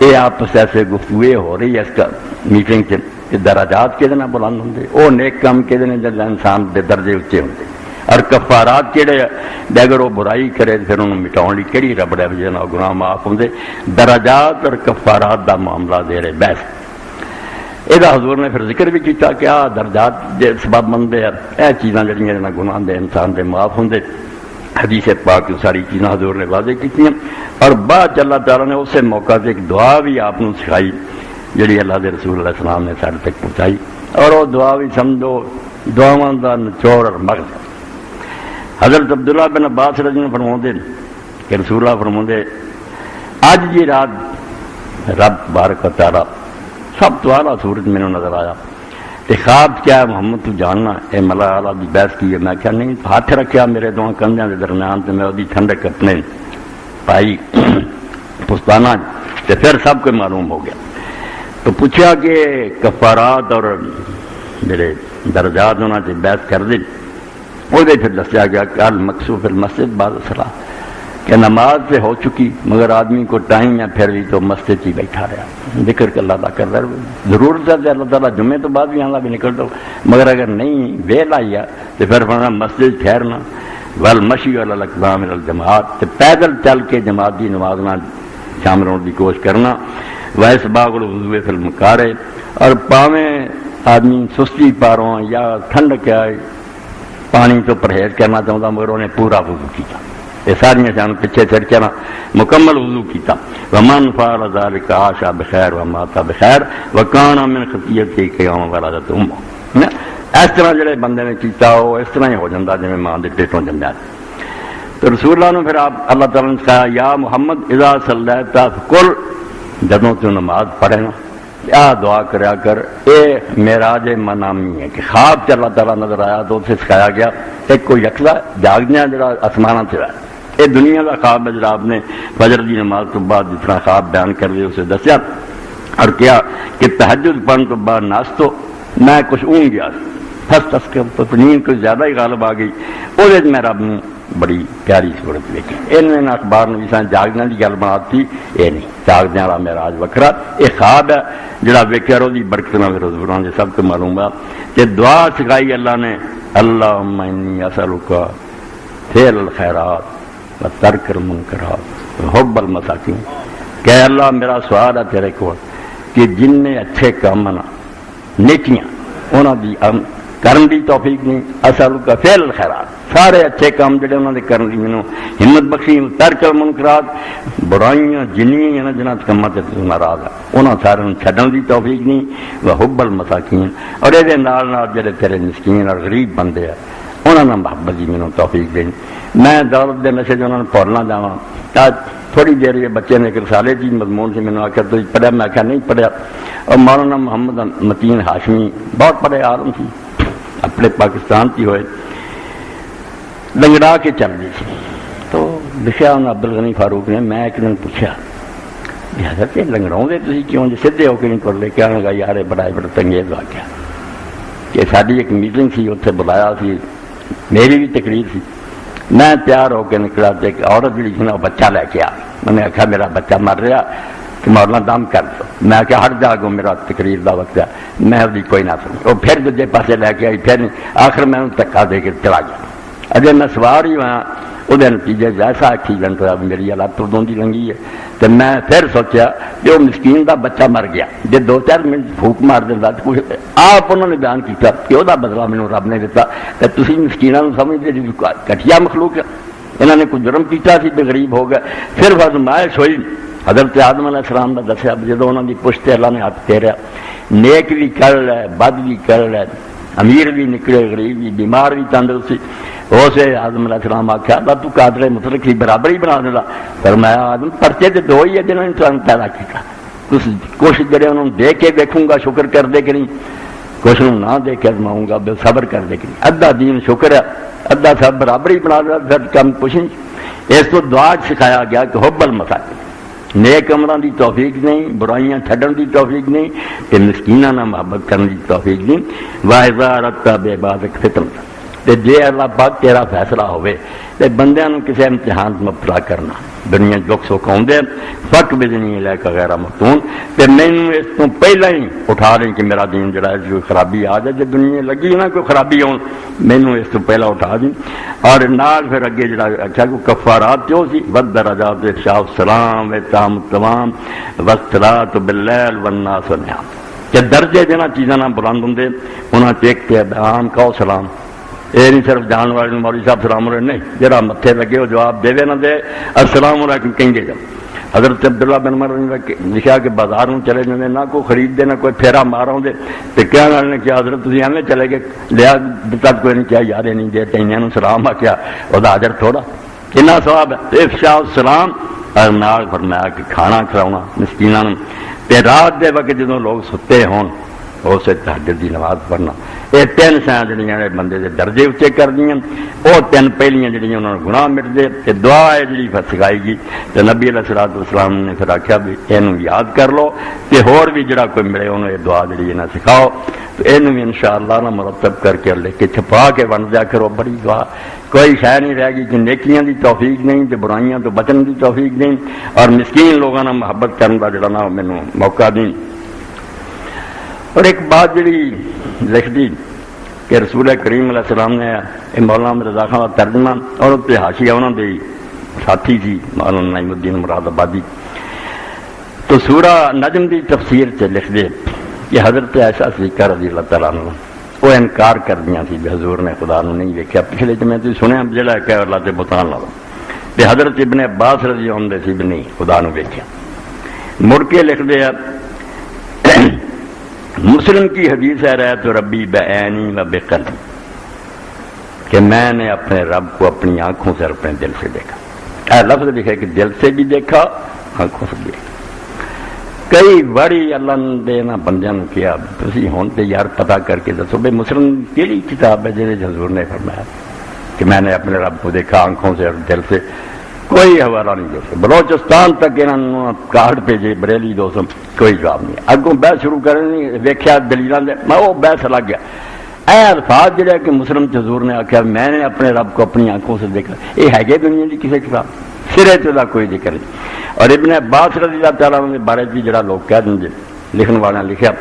یہ آپس ایسے گفتگو ہو رہی ہے اس کا میٹنگ سے درجات کہ بلند ہوں، وہ نیک کام کہ جب انسان کے درجے اچے ہوں، اور کفارات کہڑے اگر وہ برائی کرے پھر انہوں مٹاؤ لی کہڑی ربڑ ہے جہاں گناہ معاف ہوں، درجات اور کفارات کا معاملہ دے رہے بحث۔ یہ حضور نے پھر ذکر بھی کیا کہ آ درجات کے سبب بنتے ہیں، یہ چیزاں جہاں گناہ دے انسان دے معاف ہوں، حدیث پاک ساری چیزاں حضور نے واضح کی، اور بعد اللہ تعالیٰ نے اسی موقع سے ایک دعا بھی آپ نے سکھائی جڑی اللہ کے رسول علیہ السلام نے سارے تک پہنچائی، اور وہ دعا بھی سمجھو دعاواں کا نچوڑ اور مغز۔ حضرت عبداللہ بن عباس رضی اللہ عنہ فرماتے کہ رسول اللہ فرماتے اج جی رات رب بارک و تعالیٰ سب تو اعلیٰ صورت میں نظر آیا، کہ خواب کیا ہے محمد تو جاننا، اے ملا اعلیٰ کی بحث کی ہے، میں کیا نہیں، ہاتھ رکھا میرے دونوں کندھیاں کے درمیان تو میں وہی ٹھنڈک اپنے پائی پستانہ، تو پھر سب کو معلوم ہو گیا۔ تو پوچھا کہ کفارات اور میرے درجات انہوں نے بحث کر دی، وہ پھر دسیا گیا کہ المقصود فی المسجد بعد الصلاۃ، کہ نماز سے ہو چکی مگر آدمی کو ٹائم ہے پھر بھی تو مسجد ہی بیٹھا رہا، ذکر کہ اللہ کر رہا، ضرورت ہے اللہ تعالیٰ جمعے تو بعد بھی اللہ بھی نکل دو، مگر اگر نہیں ویل آئی ہے تو پھر فرمایا مسجد ٹھہرنا، والمشی علی الاقدام الی الجماعت، پیدل چل کے جماعت کی نماز میں شامل ہونے کی کوشش کرنا، واسباغ الوضوء فی المکارہ، اور پاویں آدمی سستی پا رہا یا ٹھنڈک ہے پانی تو پرہیز کرنا چاہتا مگر انہیں پورا وضو کیا، یہ ساری شان پیچھے چڑھ کے نا مکمل وضو کیتا، ومن فعل ذلك عاش بخیر ومات بخیر وکان من خطیئته کیوم ولدت امه۔ اس طرح جڑے بندے نے کیتا وہ اس طرح ہی ہو جاتا جی ماں کے پیٹوں جمیا۔ تو رسول اللہ نے پھر آپ اللہ تعالیٰ نے کہا یا محمد اذا صلیت فقل، جدوں تو نماز پڑھے نا آ دعا کریا کر، اے معراج منامی ہے کہ خواب سے اللہ تعالیٰ نظر آیا تو اسے سکھایا گیا ایک کوئی یکلا جاگنا جڑا آسمانہ سے ہے، یہ دنیا کا خواب ہے جڑا آپ نے فجر کی نماز تو بعد جتنا خواب بیان کر دیا اسے دسیا، اور کیا کہ تہجد پڑھنے تو بعد ناستو میں کچھ اونگ گیا پھر نیند کچھ زیادہ ہی غالب آ گئی، وہ میں رب نے بڑی پیاری صورت دیکھی، انہوں اخبار نے بھی جاگنے کی گل بنا تھی، یہ نہیں جاگدے والا معراج وکھرا، یہ خواب ہے جڑا ویکیا وہ برکت نہ حضوراں دے سب کو معلوم ہے، کہ دعا سکھائی اللہ نے اللہم انی اسألک فعل الخیرات و ترک المنکرات و حب المساکین، کہ اللہ میرا سوال ہے تیرے کو کہ جن نے اچھے کام نا نیکیاں انہوں دی کرن دی توفیق نہیں، اسألک فعل الخیرات سارے اچھے کام جڑے انہوں نے کرن دی مینوں ہمت بخشی، ترک المنکرات برائیاں جنیاں جنہاں کماں تے تو ناراض ہے انہاں سارے چھڈن دی توفیق نہیں، و حب المساکین، اور اے دے نال نال جڑے تیرے مسکین اور غریب بندے ہیں انہاں نال محبت دی مینوں توفیق دین، میں دولت دے نشے انہاں نوں بھول نہ جاواں۔ تھوڑی دیر یہ بچے نے ایک رسالے کی مضمون سے مینوں آخیا تو پڑھیا، میں آخیا نہیں پڑھیا، اور مولانا محمد متین ہاشمی بہت بڑے عالم تھی، اپنے پاکستان کی ہوئے لنگڑا کے چل رہی تھی، تو لکھا انہوں عبد الغنی فاروق نے، میں ایک دن پوچھا حضرت لنگڑاؤں دے تھی کیوں جی سیدھے ہو کے نہیں کر لے، کیا لگا یار بڑا بڑا تنگیز واقعہ کہ ساری ایک میٹنگ سی اتنے بلایا سی، میری بھی تقریر سی، میں تیار ہو کے نکلا تو ایک عورت جی سی نا وہ بچہ لے کے آ، میں نے آخیا میرا بچہ مر رہا کہ مولانا دم کر دو، میں آخیا ہٹ جا گو میرا تقریر کا وقت ہے، میں وہی کوئی نہ سنی، وہ پھر دوجے پاسے لے کے آئی، پھر آخر میں انہوں دھکا دے کے چلا گیا، اجے میں سوار ہی ہوا وہ نتیجے ایسا ایکسیڈنٹ ہوا میری حالت ادوں کی لنگھی ہے، تو میں پھر سوچا کہ وہ مسکین کا بچہ مر گیا، جی 2-4 منٹ پھوک مار دینا کچھ آپ انہوں نے بیان کیا کہ وہ بدلا مینوں رب نے دیتا، تو تھی مسکینوں سمجھتے جی گٹھیا مخلوق ہے، انہوں نے کوئی جرم کیا سی تو غریب ہو گیا، پھر فرمائش ہوئی حضرت آدم علیہ السلام کا دسیا جب انہوں کی پشت اللہ نے ہاتھ پھیریا، نیک بھی کر لے بد بھی کر لے امیر بھی نکلے غریب بھی بیمار بھی تندرست سی اسے آدم علیہ السلام آخیا اللہ تو قادر مطلق کی برابر ہی بنا دینا فرمایا آدم پرچے تو دو ہی ہے جنہوں نے تمہیں پیدا کیا کچھ جڑے انہوں دے کے دیکھوں گا شکر کر دے کہ نہیں کچھ نہ دے کے ازماؤں گا بے صبر کر دے کہ نہیں ادھا دین شکر ہے ادھا سب برابر ہی بنا دینا پھر کم کچھ نہیں اس کو دعا سکھایا گیا کہ حب المساکین نیک عملاں دی توفیق نہیں برائیاں چھڈن دی توفیق نہیں تے مسکیناں نال محبت کرن دی توفیق نہیں واذا رتا بے عبادک فتن تے جے اللہ پاک تیرا فیصلہ ہوئے تے بندیاں نوں کسے امتحان مبتلا کرنا دنیا دکھ سکھ آؤندے فق بزنی لے کے غیر مفتون تے مینوں اس تو پہلا ہی اٹھا لیں کہ میرا دین جڑا ہے کوئی خرابی آ جائے جے دنیا لگی نا کوئی خرابی آن مینوں اس تو پہلا اٹھا دیں اور نال پھر اگے جڑا اچھا کوئی کفارات جو سی ود درجات افشاء السلام و تام تمام والصلاۃ باللیل والناس نیام کہ درجے جنہاں چیزاں نال بلند ہوندے انہاں چ ایک تے بیان کہو سلام یہ نہیں صرف جان والے مولوی صاحب سلام علیکم نہیں جڑا متھے لگے وہ جواب دے نہ دے السلام علیکم کہیں گے جب حضرت عبداللہ بن عمر نے لکھا کہ بازار میں چلے جاندے نہ کوئی خرید دے نہ کوئی پھیرا مار آؤندے تے کہنے والے نے کیا حضرت تسی ایویں چلے گئے لیا تک کوئی نہیں کیا یار نہیں دے تے انہاں نوں سلام آکھیا او دا اجر تھوڑا کنا ثواب ہے افشاء السلام اور نال فرمایا کہ کھانا کھلاونا مسکیناں نوں تے رات دے وقت جدوں لوگ ستے ہون اسے تہجد دی نماز پڑھنا یہ تین شاں جڑیاں بندے دے درجے اچے کر دیاں وہ تین پہلیاں جڑیاں انہوں نے گناہ مٹ دے تے دعا ہے جڑی پھر سکھائی گی تے نبی علیہ الصلوۃ والسلام نے پھر آکھیا بھی اینوں یاد کر لو تے ہور بھی جڑا کوئی ملے انہوں یہ دعا جڑی نہ سکھاؤ تو اینوں بھی انشاءاللہ نہ مرتب کر کے لے کے چھپا کے بن جا کرو بڑی دعا کوئی شے نہیں رہ گی کہ نیکیاں دی توفیق نہیں تے برائیاں تو بچن دی توفیق نہیں اور مسکین لوگاں نال محبت کرن دا جڑا نا مینوں موقع دیں اور ایک بات جڑی لکھ دی کہ رسول کریم علیہ السلام نے مولانا رضا خان کا ترجمہ اور اس پہ حاشیہ انہوں نے ساتھی تھی مولانا نعیم الدین مراد آبادی تو سورہ نجم دی تفسیر سے لکھ دے کہ حضرت عائشہ صدیقہ رضی اللہ تعالیٰ عنہ وہ انکار کر دیا سی بھی حضور نے خدا نو نہیں دیکھا پچھلے میں تو سنیا جڑا کہ اللہ تے بتان لا تے حضرت ابن عباس رضی اللہ عنہ سی بھی نہیں خدا نو دیکھا مڑ کے لکھ دے مسلم کی حدیث ہے رہے تو ربی بعینی و بقلبی کہ میں نے اپنے رب کو اپنی آنکھوں سے اور اپنے دل سے دیکھا اے لفظ لکھا کہ دل سے بھی دیکھا آنکھوں سے بھی دیکھا کئی بڑی اللہ نے نا بندیاں نے کیا تسی ہون تے یار پتہ کر کے دسو بھئی مسلم کیڑی کتاب ہے جس حضور نے فرمایا کہ میں نے اپنے رب کو دیکھا آنکھوں سے اور دل سے کوئی حوالہ نہیں دوستو بلوچستان تک انہوں کارڈ بھیجے بریلی دوستو کوئی جواب نہیں اگوں بحث شروع کرنی ویکھیا دلیلاں دے میں وہ بحث لگ گیا اے الفاظ جڑے کہ مسلم حضور نے آخیا میں نے اپنے رب کو اپنی آنکھوں سے دیکھا یہ ہے گے دنیا کی کسی کتاب سرے تو کوئی ذکر نہیں اور ابن عباس رضی اللہ تعالیٰ عنہ کے بارے بھی جڑا لوگ کہہ دیں لکھن والے نے لکھا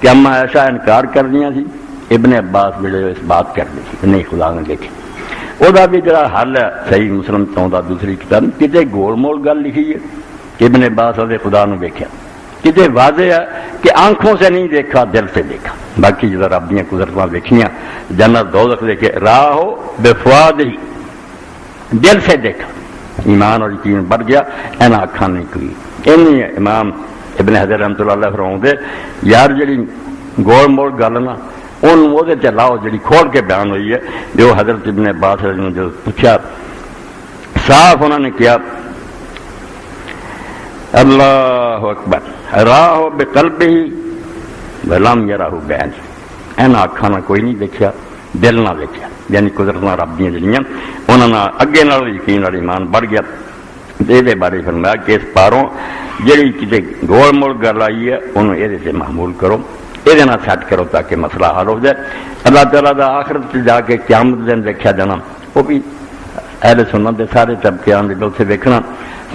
کہ اما ایسا انکار کر دیا سی ابن عباس جڑے اس بات کر دی سی نہیں خدا نے دیکھے وہ بھی جڑا حل ہے صحیح مسلم چاہتا دوسری کتاب کتنے گول مول گل لکھی ہے کہ ابن عباس نے خدا نے دیکھا کتنے واضح ہے کہ آنکھوں سے نہیں دیکھا دل سے دیکھا باقی جب رب دیا قدرتاں دیکھیاں جنت دوزخ دیکھے راہ ہو بے فواد ہی دل سے دیکھا ایمان اور یقین بڑھ گیا اینا اکھاں نہیں کوئی اینی امام ابن حجر رحمۃ اللہ علیہ فرماؤندے یار جڑی گول مول گل نا ان وہ لاؤ جڑی کھول کے بیان ہوئی ہے جو حضرت ابن عباس نے جو پوچھا صاف انہوں نے کیا اللہ اکبر راہ بقلب ہی ولم یراہ بعین اینا اکھاں نہ کوئی نہیں دیکھا دل نہ دیکھا یعنی قدرت رب دیا جڑیاں انہوں نے اگے نال یقین اور ایمان بڑھ گیا یہ بارے فرمایا کہ اس پاروں جڑی کسی گول مول گل آئی ہے انہوں یہ سے معمول کرو یہ سیٹ کرو تاکہ مسئلہ حل ہو جائے اللہ تعالیٰ دا آخرت جا کے قیامت دن دیکھا جانا وہ بھی اہل سنت دے سارے طبقے آنے اتنے ویکھنا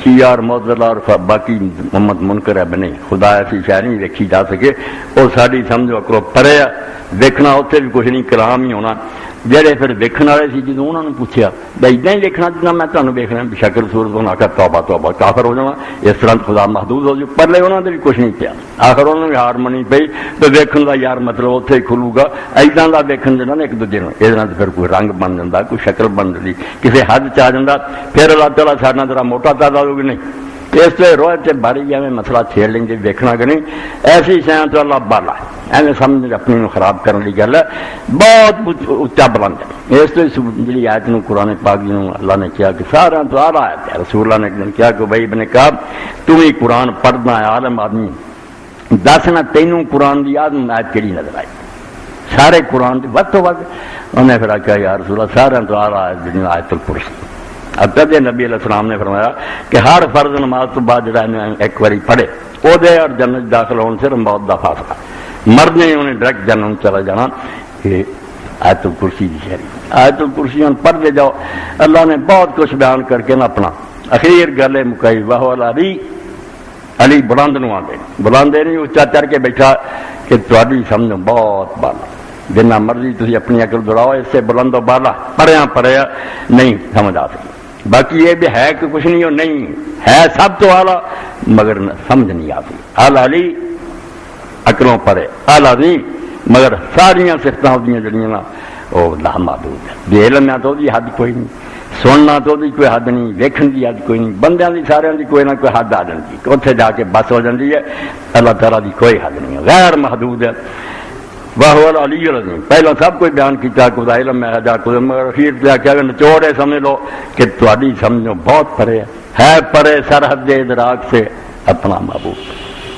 شیعہ اور معتزلہ اور باقی محمد منکر ہے بنے خدا ایسی شے نہیں ویکھی جا سکے وہ ساری سمجھو اکلو پرے ویکھنا اتنے بھی کچھ نہیں کلام ہی ہونا جہے پھر ویکھن والے سی جدوں انہوں نے پوچھا بھائی ادا ہی ویکھنا جتنا میں تمہیں ویکھنا شکل صورت انہوں نے آخر توبہ توبہ کافر ہو جانا اس طرح خدا محدود ہو جائے پرلے انہوں نے بھی کچھ نہیں پیا آخر انہوں نے ہار منی پی تو ویکھن کا یار مطلب اتنے ہی کھلو گا ایدا کا ویکھن دینا نا ایک دوجے یہ پھر کوئی رنگ بن جاتا کوئی شکل بن جاتی کسی حد چ آ جاتا پھر اللہ تعالیٰ سارا ذرا موٹا تعداد ہوگی نہیں اس تو روز سے باری ایویں مسئلہ چھیڑ لیں گے دیکھنا کہ نہیں ایسی شہاں تو اللہ بالا ایویں سمجھ اپنی خراب کرنے کی گل ہے بہت اچا بلند ہے اس تو جی آیت نو قرآن پاک جی اللہ نے کیا کہ سارا تو آلہ آیت ہے رسول اللہ نے کیا کہ بھائی ابن کعب تم ہی قرآن پڑھنا ہے عالم آدمی دسنا تینوں قرآن دی آدم آیت کیڑی نظر آئی سارے قرآن دی ود تو ود انہیں پھر آخیا یا رسول اللہ سارا تو آلہ آیت جی آیت الکرسی اب تب نبی علیہ السلام نے فرمایا کہ ہر فرض نماز تو بعد جڑا ایک باری پڑھے وہ دے اور جنت داخل ہونے سے موت دا فاصلہ مرنے انہیں ڈائریکٹ جنت چلا جانا کہ آیت الکرسی دی شہری آیت الکرسی پڑھتے جاؤ اللہ نے بہت کچھ بیان کر کے نا اپنا اخیر گلے مکائی واہ علی علی بلند نو آتے بلندے نہیں اچا چڑھ کے بیٹھا کہ تاری سمجھو بہت بالا جنہ مرضی تھی اپنی عقل دوڑاؤ اس سے بلند و بالا پڑھیا نہیں سمجھ آ سکتی باقی یہ بھی ہے کہ کچھ نہیں ہو نہیں ہے سب تو آلہ مگر سمجھ نہیں آتی آلہ علی عقلوں پڑے آلہ نہیں مگر ساریاں صفتاں ہوتی جڑیاں نا وہ لا محدود ہے بے علم تو دی حد کوئی نہیں سننا تو دی کوئی حد نہیں ویکھن دی حد کوئی نہیں بندیاں دی سارے دی کوئی نہ کوئی حد آ جاتی ہے اتنے جا کے بس ہو جاتی ہے اللہ تعالیٰ دی کوئی حد نہیں ہے غیر محدود ہے واہ علی العظیم پہلا سب کوئی بیان کیا خدا علم میں جا مگر اخیر پہ کیا کہ نچوڑے سمجھ لو کہ تاری سمجھو بہت پرے ہے پرے سرحد ادراک سے اپنا محبوب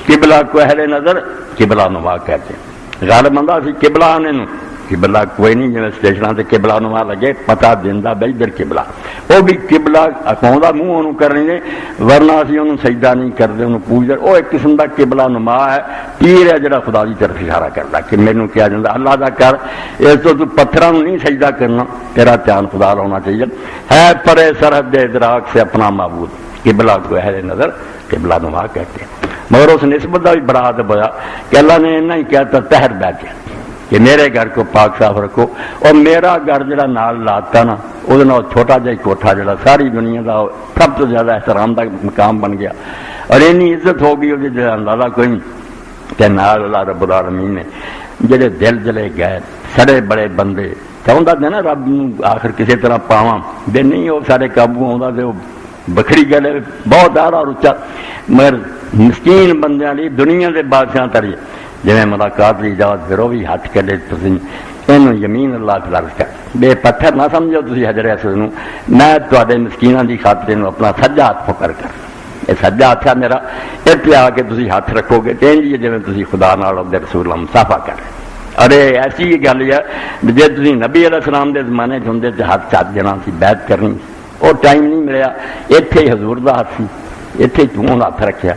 قبلہ کو اہل نظر قبلہ نما کہتے ہیں غالب بندہ سی قبلہ آنے نو قبلہ کوئی نہیں جی اسٹیشن سے قبلہ نما لگے پتا دینا بھائی ادھر قبلہ وہ بھی قبلہ اکاؤں منہ انہوں کرنے دے ورنہ اسی انہوں سجدہ نہیں کرتے انہوں پوجتے وہ ایک قسم کا قبلہ نما ہے پیر ہے جڑا خدا کی طرف اشارہ کرتا کہ مینوں کیا جاتا اللہ دا کر اس تو پتھراں نہیں سجدہ کرنا تیرا دھیان خدا ہونا چاہیے ہے پرے سرحد ادراک سے اپنا معبود قبلہ کو اہل نظر قبلہ نما کہتے ہیں مگر اس نسبت کا بھی بڑا ادب ہوا کہ اللہ نے اتنا ہی کہتا تہر بیٹھ گیا کہ میرے گھر کو پاک صاف رکھو اور میرا گھر جڑا نال لاتا نا وہ چھوٹا جہا کوٹھا جڑا ساری دنیا کا سب تو زیادہ احترام کا مقام بن گیا اور اینی عزت ہو گئی وہ اندازہ کوئی نہیں کہ نال اللہ رب العالمین نے جڑے دل جلے گئے سڑے بڑے بندے چاہتا تھا نا رب آخر کسی طرح پاواں دے نہیں وہ سارے قابو آتا تو وہ بکھری گل بہت آرا اور اچا مگر مسکین بندیاں لی دنیا کے بادشاہ تری جی ملاقات کی اجازت پھر وہ بھی ہاتھ کھلے تھی یہ یمین اللہ فلرز کر بے پتھر نہ سمجھو تھی حضر اسود میں تے مسکینوں کی خاطر اپنا سجا ہاتھ پکڑ کر یہ سجا ہاتھ ہے میرا اتنے آ کے تھی ہاتھ رکھو گے تو جی تھی خدا نال رسول مسافہ کر رہے ارے ایسی یہ گل ہے جی تھی نبی علیہ السلام کے زمانے چ ہوں تو ہاتھ چپ جانا سی بیعت کرنی وہ ٹائم نہیں ملیا اتنے حضور کا ہاتھ سی اتنے توں ہاتھ رکھا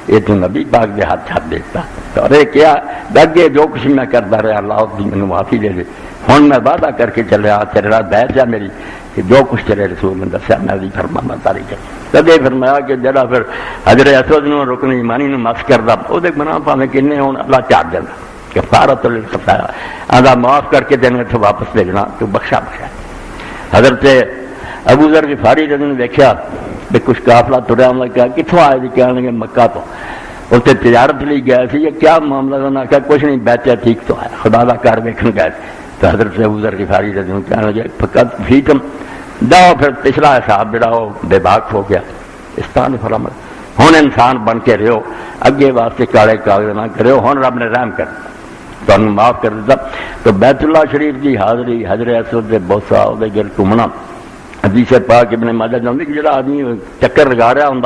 یہ تو نبی پاک دے ہاتھ چھت دیتا اور یہ کیا اگے جو کچھ میں کرتا رہا اللہ کی مینوں معافی دے دے ہوں میں وعدہ کر کے چلیا تیرے رات بیٹھ جا میری کہ جو کچھ تیرے رسول نے دسیا میں بھی فرما برداری کر کدے فرمایا کہ جڑا پھر حضرت اسود نو رکن ایمانی نو مس کردا وہ گناہ بھاویں کنے ہون اللہ چاٹ دینا کفارۃ للخطایا آدھا معاف کر کے تینوں اتنے واپس بھیجنا تو بخشا حضرت ابو ذر غفاری جب نے دیکھا کہ کچھ قافلہ تریا ہم کہا کتوں آئے جی کہنے لگے مکہ تو اتنے تجارت لی گئے سی یہ کیا معاملہ انہوں نے کہا کچھ نہیں بیچا ٹھیک تو آیا خدا کا کار ویکھن گئے تو حضرت ابو ذر غفاری جب کہنے لگے فقط ٹھیک جاؤ پھر پچھلا حساب جڑا وہ بے باک ہو گیا استان فرامت ہوں انسان بن کے رہو اگے واسطے کالے کاغذ نہ کرو ہوں رب نے رحم کر تمہیں معاف کر دیتا تو بیت اللہ شریف کی حاضری حضرت اسود کے بوسا وہ گرد گھومنا حدیث پاک ابن ماجہ جاندی کہ جڑا آدمی چکر لگا رہا ہوں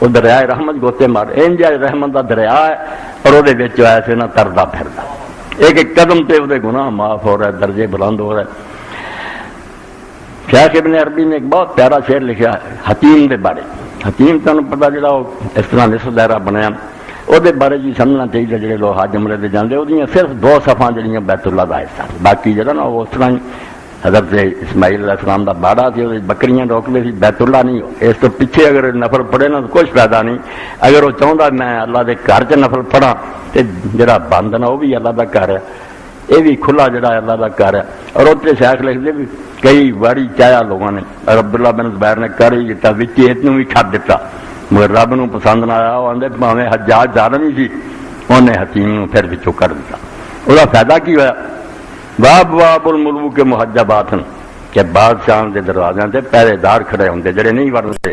وہ دریائے رحمت گوتے مار انج رحمت کا دریا ہے اور وہ ایسے نہ تردا پھردا ایک ایک قدم تے وہ گناہ معاف ہو رہا ہے درجے بلند ہو رہا ہے شیخ ابن عربی نے ایک بہت پیارا شعر لکھا ہے حتیم دے بارے حتیم تمہیں پتا جڑا وہ اس طرح نصف دائرہ بنیا وہ بارے جی سمجھنا چاہیے جڑے لوگ حج عمرے دے جاندے وہ صرف 2 صفحاں جڑیاں بیت اللہ دا حصہ باقی جڑا نا وہ اس طرح حضرت اسماعیل علیہ السلام دا باڑا تھی بکریاں روکتے تھی بیت اللہ نہیں ہو اس تو پیچھے اگر نفل پڑھے نا تو کچھ فائدہ نہیں اگر وہ چاہتا میں اللہ دے گھر چ نفل پڑھا تو جڑا بند نا وہ بھی اللہ دا گھر ہے یہ بھی کھلا جڑا اللہ دا گھر ہے اور اتنے شیخ لکھتے بھی کئی باری چاہیا لوگوں نے عبداللہ بن زبیر نے کر ہی دیتا وچ اتنوں بھی چھڈ دیتا مگر رب نو پسند نہ آیا وہ آدھے بھاویں حجاج ظالم ہی سی انہیں حتیم نو پھر وچوں کر دیتا وہ فائدہ کی ہوا باب باب الملوک کے محجبات کہ بادشاہ کے دروازے سے پہرے دار کھڑے ہوتے جڑے نہیں وڑتے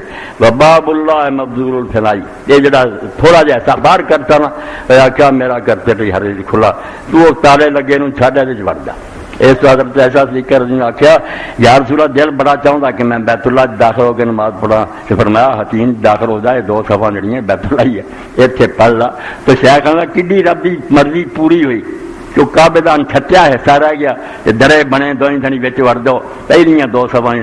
باب اللہ مبذول الفنائی یہ جڑا تھوڑا جہا ایسا باہر کرتا نا کیا میرا کرتے پی ہر کھلا تو تالے لگے نو چھڈ دے وڑ جا اس حضرت ایسا سلیقہ نے آخیا یا رسول اللہ دل بڑا چاہتا کہ میں بیت اللہ داخل ہو کے نماز پڑھا تو فرمایا حتیم داخل ہو جائے 2 صفحہ جڑی بیت اللہ ہی ہے اتنے پڑھ لا تو شیخ کہا کڈی رب کی مرضی پوری ہوئی کہ کعبے دا چھٹیا حصہ رہ گیا درے بنے دوئی تھنی بچ وڑ دو پہلیاں 2 صفحہ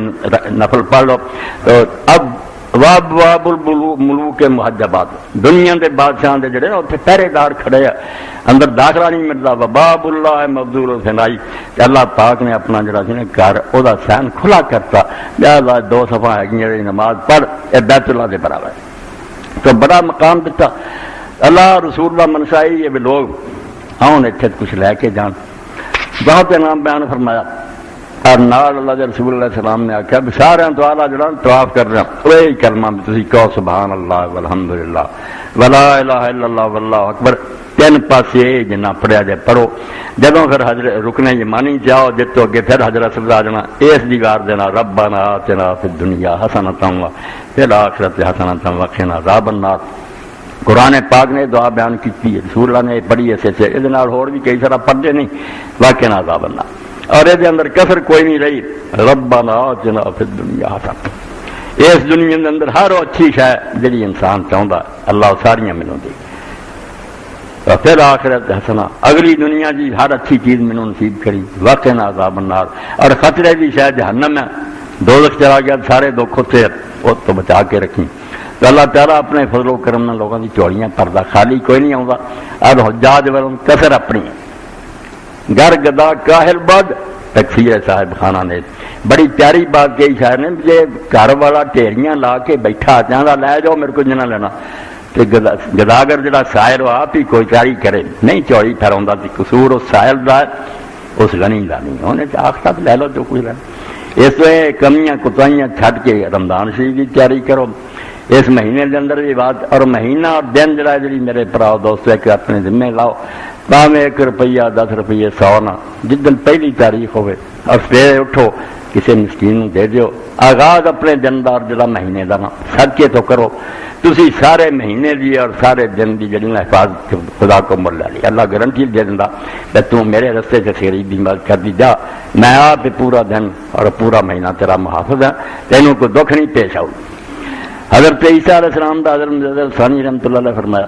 نفل پڑھ لو تو اب واب الملوک محجبات دنیا کے بادشاہ دے جڑے اتنے پہرے دار کھڑے اندر داخلہ نہیں ملتا باب اللہ مبذول الفنائی اللہ پاک نے اپنا جڑا سی نا گھر وہ سین کھلا کرتا لہذا 2 صفحہ ہے نماز پڑھ یہ بیت اللہ کے برابر ہے تو بڑا مقام دیتا اللہ رسول اللہ منشائی یہ بھی لوگ آؤں اتنے کچھ لے کے جان بہت نام بیان فرمایا اور نال اللہ کے رسول اللہ السلام نے آخیا بھی سارے تو آلہ جڑا طواف کر رہے ہیں وہی کلمہ بھی تسی کہو سبحان اللہ والحمدللہ ولا الہ الا اللہ واللہ اکبر 3 پاسے جنہ پڑھیا جائے پڑھو جدوں پھر حضرت رکنے یمانی جاؤ جتو اگے پھر حضرت سبزا جنا اس دیوار دینا ربنا آتنا فی الدنیا حسنۃ وفی الآخرۃ حسنۃ وقنا عذاب النار قرآن پاک نے دعا بیان کی رسول اللہ نے پڑھی ایسے یہ اور بھی کئی سارا پڑھتے نہیں وقنا عذاب النار اور یہ اندر کسر کوئی نہیں رہی ربنا آتنا فی الدنیا حسنۃ اس دنیا کے اندر ہر اچھی شے جڑی انسان چاہتا اللہ ساریاں مینوں دے پھر آخرت حسنا اگلی دنیا جی ہر اچھی چیز مینوں نصیب کری وقنا عذاب النار اور خطرے کی شاید جہنم ہے دوزخ چلا گیا سارے دکھ سے اس تو بچا کے رکھی تو اللہ تعالیٰ اپنے فضل و کرم میں لوگوں کی چوڑیاں پردہ خالی کوئی نہیں آؤں گا اب حجاج والوں کسر اپنی گر گدا کاہل بد تکفیر صاحب خانہ نے بڑی پیاری بات کہی شاعر نے یہ گھر والا ٹھیریاں لا کے بیٹھا چاہتا لے جاؤ میرے کو جنا لینا کہ گداگر جڑا سائر وہ آپ ہی کوئی چاری کرے نہیں چوڑی پھیراؤں سی قصور اس سائر کا اس غنی کا نہیں انہیں آخر لے لو جو کچھ لینا اس لیے کمیاں کتائیاں چھڈ کے رمضان شریف کی تیاری کرو اس مہینے کے اندر بھی بات اور مہینہ اور دن جڑا جی میرے پراؤ دوست ہے کہ اپنے ذمے لاؤ پاویں 1 روپیہ 10 روپیے 100 نہ جدن پہلی تاریخ ہوئے اور سویرے اٹھو کسی مسکین دے دیو آغاز اپنے دندار جڑا مہینے کا نا صدقے تو کرو تسی سارے مہینے دی اور سارے دن دی جڑی حفاظت خدا کو مل لی اللہ گارنٹی دے دیندا کہ تو میرے رستے سے سیری دی مدد کر دی جا میں آپ پورا دن اور پورا مہینہ تیرا محافظ ہاں تینوں کو دکھ نہیں پیش آؤ حضرت عیسیٰ علیہ السلام دا حضرت ثانی رحمۃ اللہ علیہ فرمایا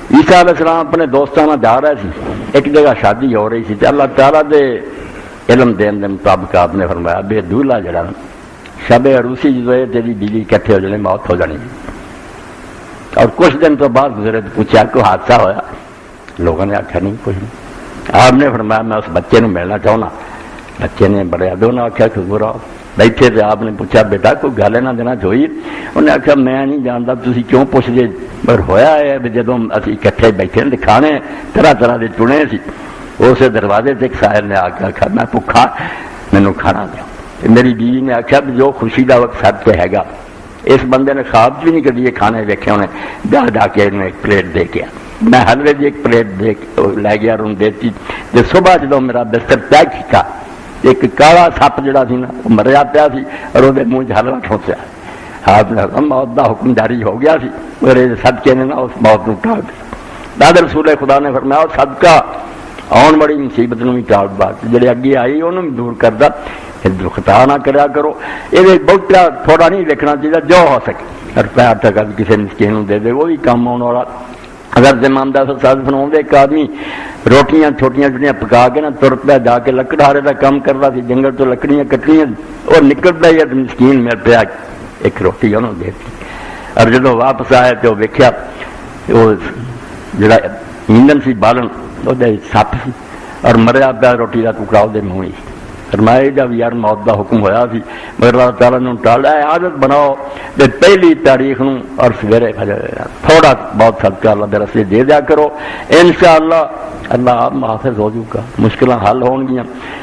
عیسیٰ علیہ السلام اپنے دوستوں میں جا رہے تھے ایک جگہ شادی ہو رہی تھی اللہ تعالیٰ دے علم دین دے مطابق آپ نے فرمایا بے دولہا جڑا شب عروسی جو ہے تیری بیوی کٹھے ہو جانے موت ہو جانی اور کچھ دن تو بعد گزرے تو پوچھا کوئی حادثہ ہوا لوگوں نے آخیا نہیں کچھ نہیں آپ نے فرمایا میں اس بچے کو ملنا چاہنا بچے نے بڑے ادو نے آخیا کہ برا بیٹھے تھے آپ نے پوچھا بیٹا کوئی گل نہ دینا چاہیے انہیں آخیا میں نہیں جانتا تھی کیوں پوچھ دے پر ہویا ہے جدو اسی اکٹھے بیٹھے تو کھانے طرح طرح کے چنے سی اس دروازے سے ایک سائر نے آ کے آخیا میں بھوکھا مینوں کھانا دیا میری بیوی نے آخیا بھی جو خوشی کا وقت سب پہ ہے گا اس بندے نے خواب بھی نہیں کری کھانے ویکھے انہیں جا جا کے انہیں ایک پلیٹ دے کے میں حلوے کی ایک پلیٹ دے لے گیا روم دیتی تو صبح جدو میرا بستر طے کیا ایک کالا سپ جڑا سی نا وہ مریا پیا سی اور وہ منہ حلوا ٹھونسیا ہاتھ موت کا حکم جاری ہو گیا سی میرے صدقے نے نا اس موت کو ٹال دیا داد رسول خدا نے فرمایا اور صدقہ آن والی مصیبت بھی ٹال بات جڑے اگے آئی انہوں بھی دور کرتا خطا نہ کریا کرو یہ بہت تھوڑا نہیں لکھنا چاہیے جو ہو سکے روپیہ ٹکا بھی کسی مسکین دے دے وہ بھی کام آنے والا اگر زماندار ساتھ سناؤں ایک آدمی روٹیاں چھوٹیاں چھوٹیاں پکا کے نا تر پیا جا کے لکڑہارے کا کام کرتا سی جنگل تو لکڑیاں کٹنیاں اور نکلتا ہی مسکین مل پیا ایک روٹی انہوں دے دی اور جدو واپس آئے تو ویکیا وہ جڑا ایندھن سی بالن وہ سپ سی اور مریا پیا روٹی کا ٹکڑا وہ منہ فرمایا جب یار موت کا حکم ہوا سی مگر اللہ تعالیٰ نے ٹالا عادت بناؤ کہ پہلی تاریخ نو اور سویرے تھوڑا بہت صدقہ اللہ کے رستے دے دیا کرو انشاءاللہ اللہ آپ محافظ ہو جائے گا مشکل حل ہون گیا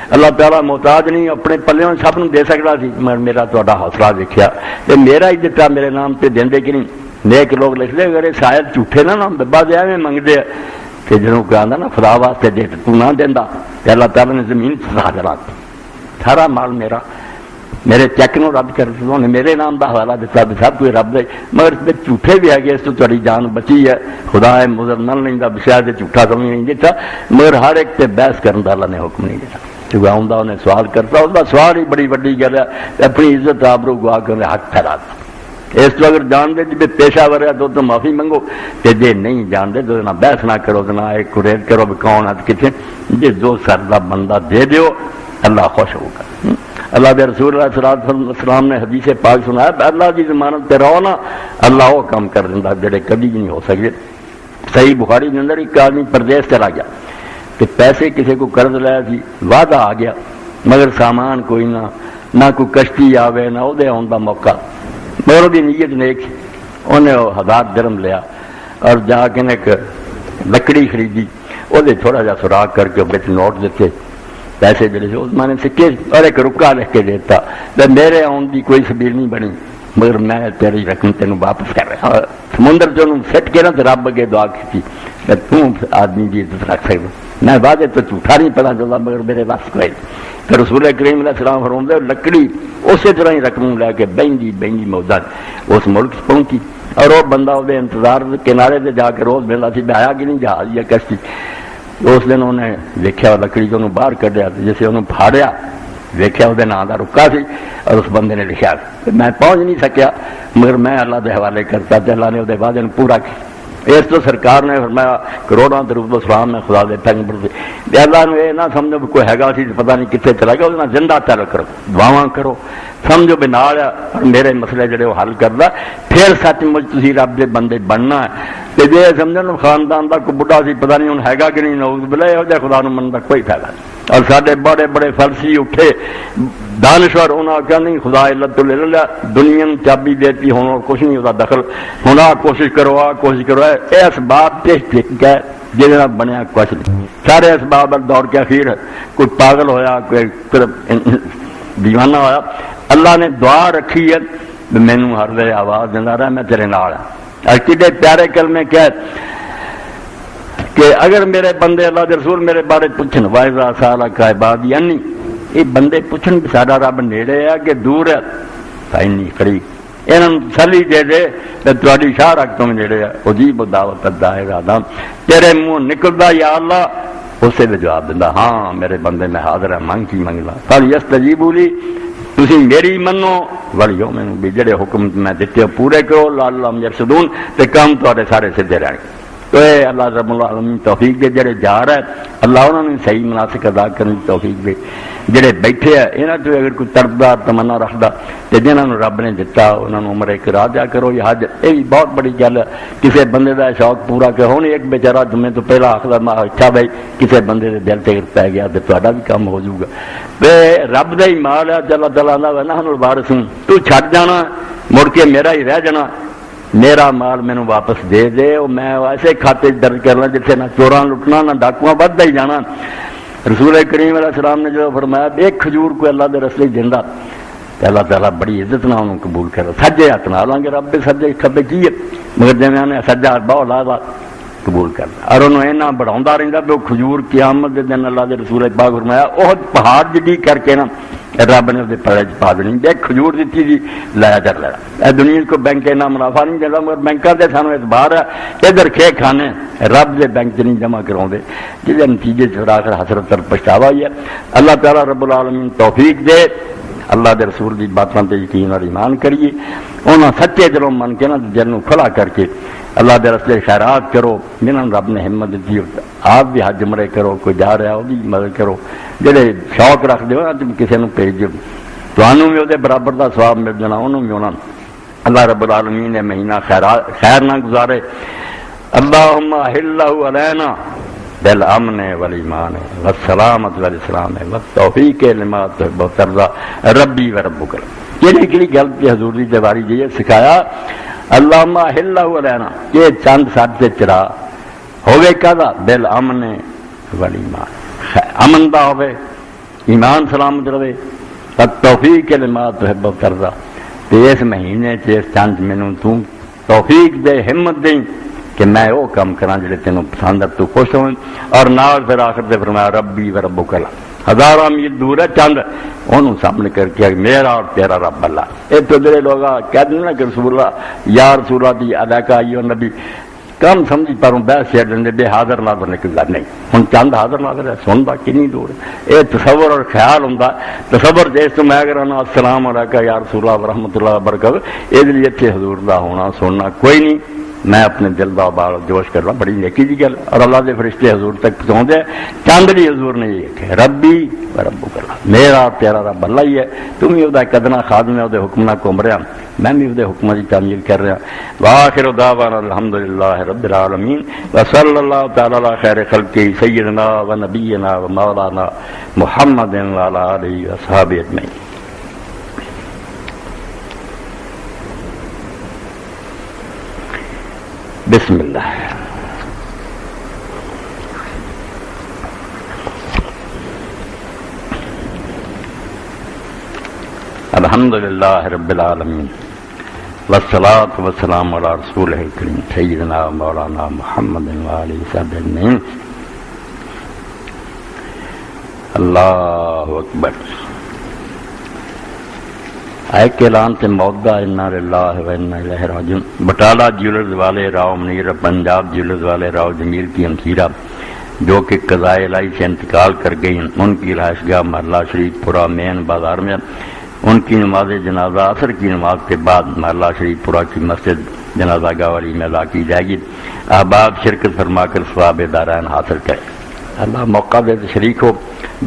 اللہ تعالیٰ محتاج نہیں اپنے پلیوں سب نو دے سکتا سی میں میرا تا حوصلہ دیکھا کہ میرا ہی دتا میرے نام سے دے کہ نہیں نیک لوگ لکھ دے اگر شاید جھوٹے نہ دبا دیا میں منگتے کہ جنہوں کہ آتا نا خدا واسطے دے تو نہ دینا اللہ تعالیٰ نے زمین سزا چلا سارا مال میرا، میرے چیک نو رد کر دو، انہیں میرے نام دا حوالہ دیتا بھی سب کوئی رب دے، مگر اس میں جھوٹے بھی ہے، اس تو تھوڑی جان بچی ہے، خدا ہے مضر نہ لیندا شاید جھوٹا سمجھ نہیں دیتا، مگر ہر ایک تے بحث کرن دا اللہ نے حکم نہیں دیتا، کیونکہ آؤندا انہیں سوال کرتا، اس کا سوال ہی بڑی وڈی گل ہے، اپنی عزت آبرو گوا کے انہیں حق ٹھہراتا۔ اس تو اگر جان دے جی پیشہ ور ہے تو معافی منگو، تے جے نہیں جان دے تو نہ بحث نہ کرو، نہ ایک ریٹ کرو بھی کون ہے کتنے، جی جو سردہ بندہ دے دیو اللہ خوش ہوگا۔ اللہ کے رسول علیہ السلام نے حدیث پاک سنایا، اللہ کی ضمانت تے رہو نا، اللہ وہ کام کر دینا جڑے کبھی نہیں ہو سکے۔ صحیح بخاری کے اندر ایک آدمی پردیس چلا گیا کہ پیسے کسی کو قرض لایا سی، وعدہ آ گیا مگر سامان کوئی نہ کوئی کشتی آوے نہ وہ آن کا موقع، مگر وہ نیت نیک، انہیں 1000 درہم لیا اور جا کے ایک لکڑی خریدی، وہ تھوڑا جا سوراخ کر کے بچ نوٹ دیتے، پیسے جڑے سے میں نے سکے اور ایک رکا لکھ کے دیتا، میرے آن کی کوئی سبیل نہیں بنی، مگر میں تیری رقم تینوں واپس کر رہا، سمندر جو سٹ کے نا تو رب اگے دعا کی تم آدمی کی عزت رکھ سکتا، میں واضح تو جھوٹا نہیں پتا چلتا مگر میرے بس کوئی، پھر رسول کریم علیہ السلام فرماتے لکڑی اسی طرح ہی رقم لے کے بہنگی موجود اس ملک پہنچی، اور وہ بندہ وہ انتظار کنارے سے جا کے روز ملتا سی آیا کہ نہیں جہاز یا کشتی، اس دن انہیں دیکھا لکڑی کو باہر کڈیا، جسے انہوں پھاڑیا دیکھا وہ نام کا رکا سی، اور اس بندے نے لکھا میں پہنچ نہیں سکیا مگر میں اللہ کے حوالے کرتا، اللہ نے وہ وعدے پورا کیا۔ اس تو سرکار نے فرمایا کروڑوں درود و سلام میں خدا دے پیغمبر سے، اللہ نے یہ نہ سمجھو بھی کوئی ہے سی پتہ نہیں کتنے چلا گیا، وہ زندہ تعلق کرو، دعاواں کرو، سمجھو بھی نال اور میرے مسئلے جڑے وہ حل کردا، پھر سچ مچ تسی رب دے بندے بننا ہے۔ تے جے سمجھن خاندان دا کوئی بڑھا سی پتہ نہیں ہن ہے کہ نہیں، نعوذ باللہ، یہو جہے خدا نو منن دا کوئی فائدہ نہیں۔ اور سارے بڑے بڑے فلسفی اٹھے دانشور، انہاں کہا نہیں خدا علت تو لے لیا، دنیا نے چابی دیتی ہوں اور کچھ نہیں ہوتا دخل، ہوں کوشش کرو اے اسباب تے ٹھیک ہے جہاں بنیا کچھ نہیں، سارے اسباب دوڑ کے اخیر کوئی پاگل ہویا، کوئی دیوانہ ہویا، اللہ نے دعا رکھی ہے مینوں ہر ویلے آواز دینا رہا میں تیرے نال ہاں۔ اور کتنے پیارے کلمے کہہ کہ اگر میرے بندے اللہ کے رسول میرے بارے پوچھن وائزا سالا کا عبادی یعنی یہ بندے پوچھن کہ سارا رب نیڑے ہے کہ دور ہے، فائنی قریب، انہوں تسلی دے دے کہ تہاڈی شاہ رکھ تو نیڑے ہے، اجیب دعوت الداعی اذا دعان، تیرے منہ نکلدا یا اللہ اسے بھی جواب دیندا ہاں میرے بندے میں حاضر ہے، منگ کی منگ لا، فلیستجیبوا لی، تسی میری منو ولیؤمنوا بی، جڑے حکم میں دیتے پورے کرو، لعلہم یرشدون، تے کام تہاڈے سارے سیدھے رہن گے۔ تو اے اللہ رب العالمین توفیق دے، جڑے جا رہا ہے اللہ انہوں نے صحیح مناسک ادا کرنے کی توفیق دے، جڑے بیٹھے ہیں یہاں تو اگر کوئی طرفدار تمنا رکھتا تو جنہوں رب نے دتا انہوں عمر کرا دیا کرو، یہ حج یہ بھی بہت بڑی گل ہے، کسی بندے کا شوق پورا کہ ہوں ایک بیچارہ جمعے تو پہلا آخر اچھا بھائی کسی بندے کے دل سے پی گیا تو تا بھی کام ہو جائے گا، رب کا ہی مال ہے، چلا چلا نہ وارث ہوں تو چھڈ جانا مڑ کے میرا ہی رہ جانا، میرا مال مینوں واپس دے دے، میں ایسے کھاتے درج کرنا جتنے نہ چوراں لٹنا نہ ڈاکواں بدھا ہی جانا۔ رسول کریم علیہ السلام نے جو فرمایا ایک کھجور کو اللہ دے رستے دینا تو اللہ تعالیٰ بڑی عزت نہ انہوں قبول کرے، سجے ہاتھ نہ لیں گے رب سجے کھبے کی ہے مگر جی میں سجا ہاتھ بہت لا قبول کرنا، اور انہوں اینا بڑھاؤں رہتا بھی وہ کھجور قیامت دے دن اللہ دے رسول پاک فرمایا وہ پہاڑ جڈی کر کے نا رب نے وہ پڑے پا دینی، ایک کھجور دیتی جی لایا کر لینا، دنیا کو بینک اتنا منافع نہیں دیتا مگر بینکوں سے سانو اعتبار ہے ادھر کھے کھانے رب کے بینک نہیں جمع کرا جس نتیجے آخر حسرت اور پچھتاوا ہی ہے۔ اللہ تعالیٰ رب العالمین توفیق دے، اللہ کے رسول کی باتوں سے یقین اور ایمان کریے، انہوں سچے دلوں من کے نا دل کو کھلا کر کے اللہ کے رستے خیرات کرو، جنہوں رب نے ہمت دیتی آپ بھی حج عمرے کرو، کوئی جا رہا وہ بھی مدد کرو، جہے شوق رکھ دو نا تم کسی نے بھیج دو تمہوں بھی وہ برابر کا سواب مل جانا، انہوں بھی ہونا۔ اللہ رب العالمین نے مہینہ خیر نہ گزارے، اللہم احلہ علینا بالامن والایمان والسلامۃ والاسلام والتوفیق لما تحب وترضى ربی و ربک۔ یہ کہڑی گل کی حضور کی دیواری جی سکھایا، اللہم احلہ علینا، یہ چند ساتھ سے چرا ہوئے کہا بالامن والایمان، امن دا ہوئے ایمان سلامت رہے، توفیق لما تحب وترضى، تے اس مہینے اس چند مینوں تو توفیق دے، ہمت دیں کہ میں وہ کام کراں جڑے تینوں پسند ہے تو خوش ہوں، اور نال پھر آخر سے فرمایا ربی و ربک، ہزاراں میل دور ہے چند انہوں سامنے کر کے میرا اور تیرا رب اللہ. یہ تو جڑے لوگ کہہ دیں نا کہ رسول اللہ یا رسول اللہ دی اداکا آئی نبی کم سمجھی پر بحث چھیڑ دیں بے حاضر ناظر نکلتا نہیں. ہوں چند حاضر ناظر ہے سنتا کنی دور یہ تصور اور خیال ہوں. تصور جس تو میں اگر السلام علیکم یا رسول اللہ ورحمۃ اللہ وبرکاتہ یہ لیے اتنے حضور دا ہونا سننا کوئی نہیں. میں اپنے دل کا بال جوش کرنا بڑی نیکی کی گل اور اللہ کے فرشتے حضور تک پہنچاؤ. چند بھی حضور نے یہ کہ ربی ربک اللہ میرا تیرا رب اللہ ہی ہے. تم بھی وہ قدنا خادم ہے وہ حکم نہ گھوم رہا میں بھی وہ حکم کی تعمیل کر رہا. وآخر دعوانا الحمد للہ رب العالمین وصلی اللہ تعالی علی خیر خلقہ سیدنا و نبینا و مولانا محمد وعلی آلہ وصحبہ اجمعین. بسم اللہ. الحمد للہ رب العالمین والصلاة والسلام علی رسولہ الکریم سیدنا مولانا محمد وآلہ وصحبہ اجمعین. اللہ اکبر. ایک اعلان سے موت کا انا للہ و انا الیہ راجعون. بٹالہ جیولرز والے راؤ منیر پنجاب جیولرز والے راؤ جمیل کی ہمشیرہ جو کہ قضائے الہی سے انتقال کر گئی ان کی رہائش گاہ محلہ شریف پورہ مین بازار میں ان کی نماز جنازہ عصر کی نماز کے بعد محلہ شریف پورہ کی مسجد جنازہ گاہ والی میں ادا کی جائے گی. احباب شرکت فرما کر ثواب دارین حاصل کرے. اللہ موقع دے تو شریک ہو.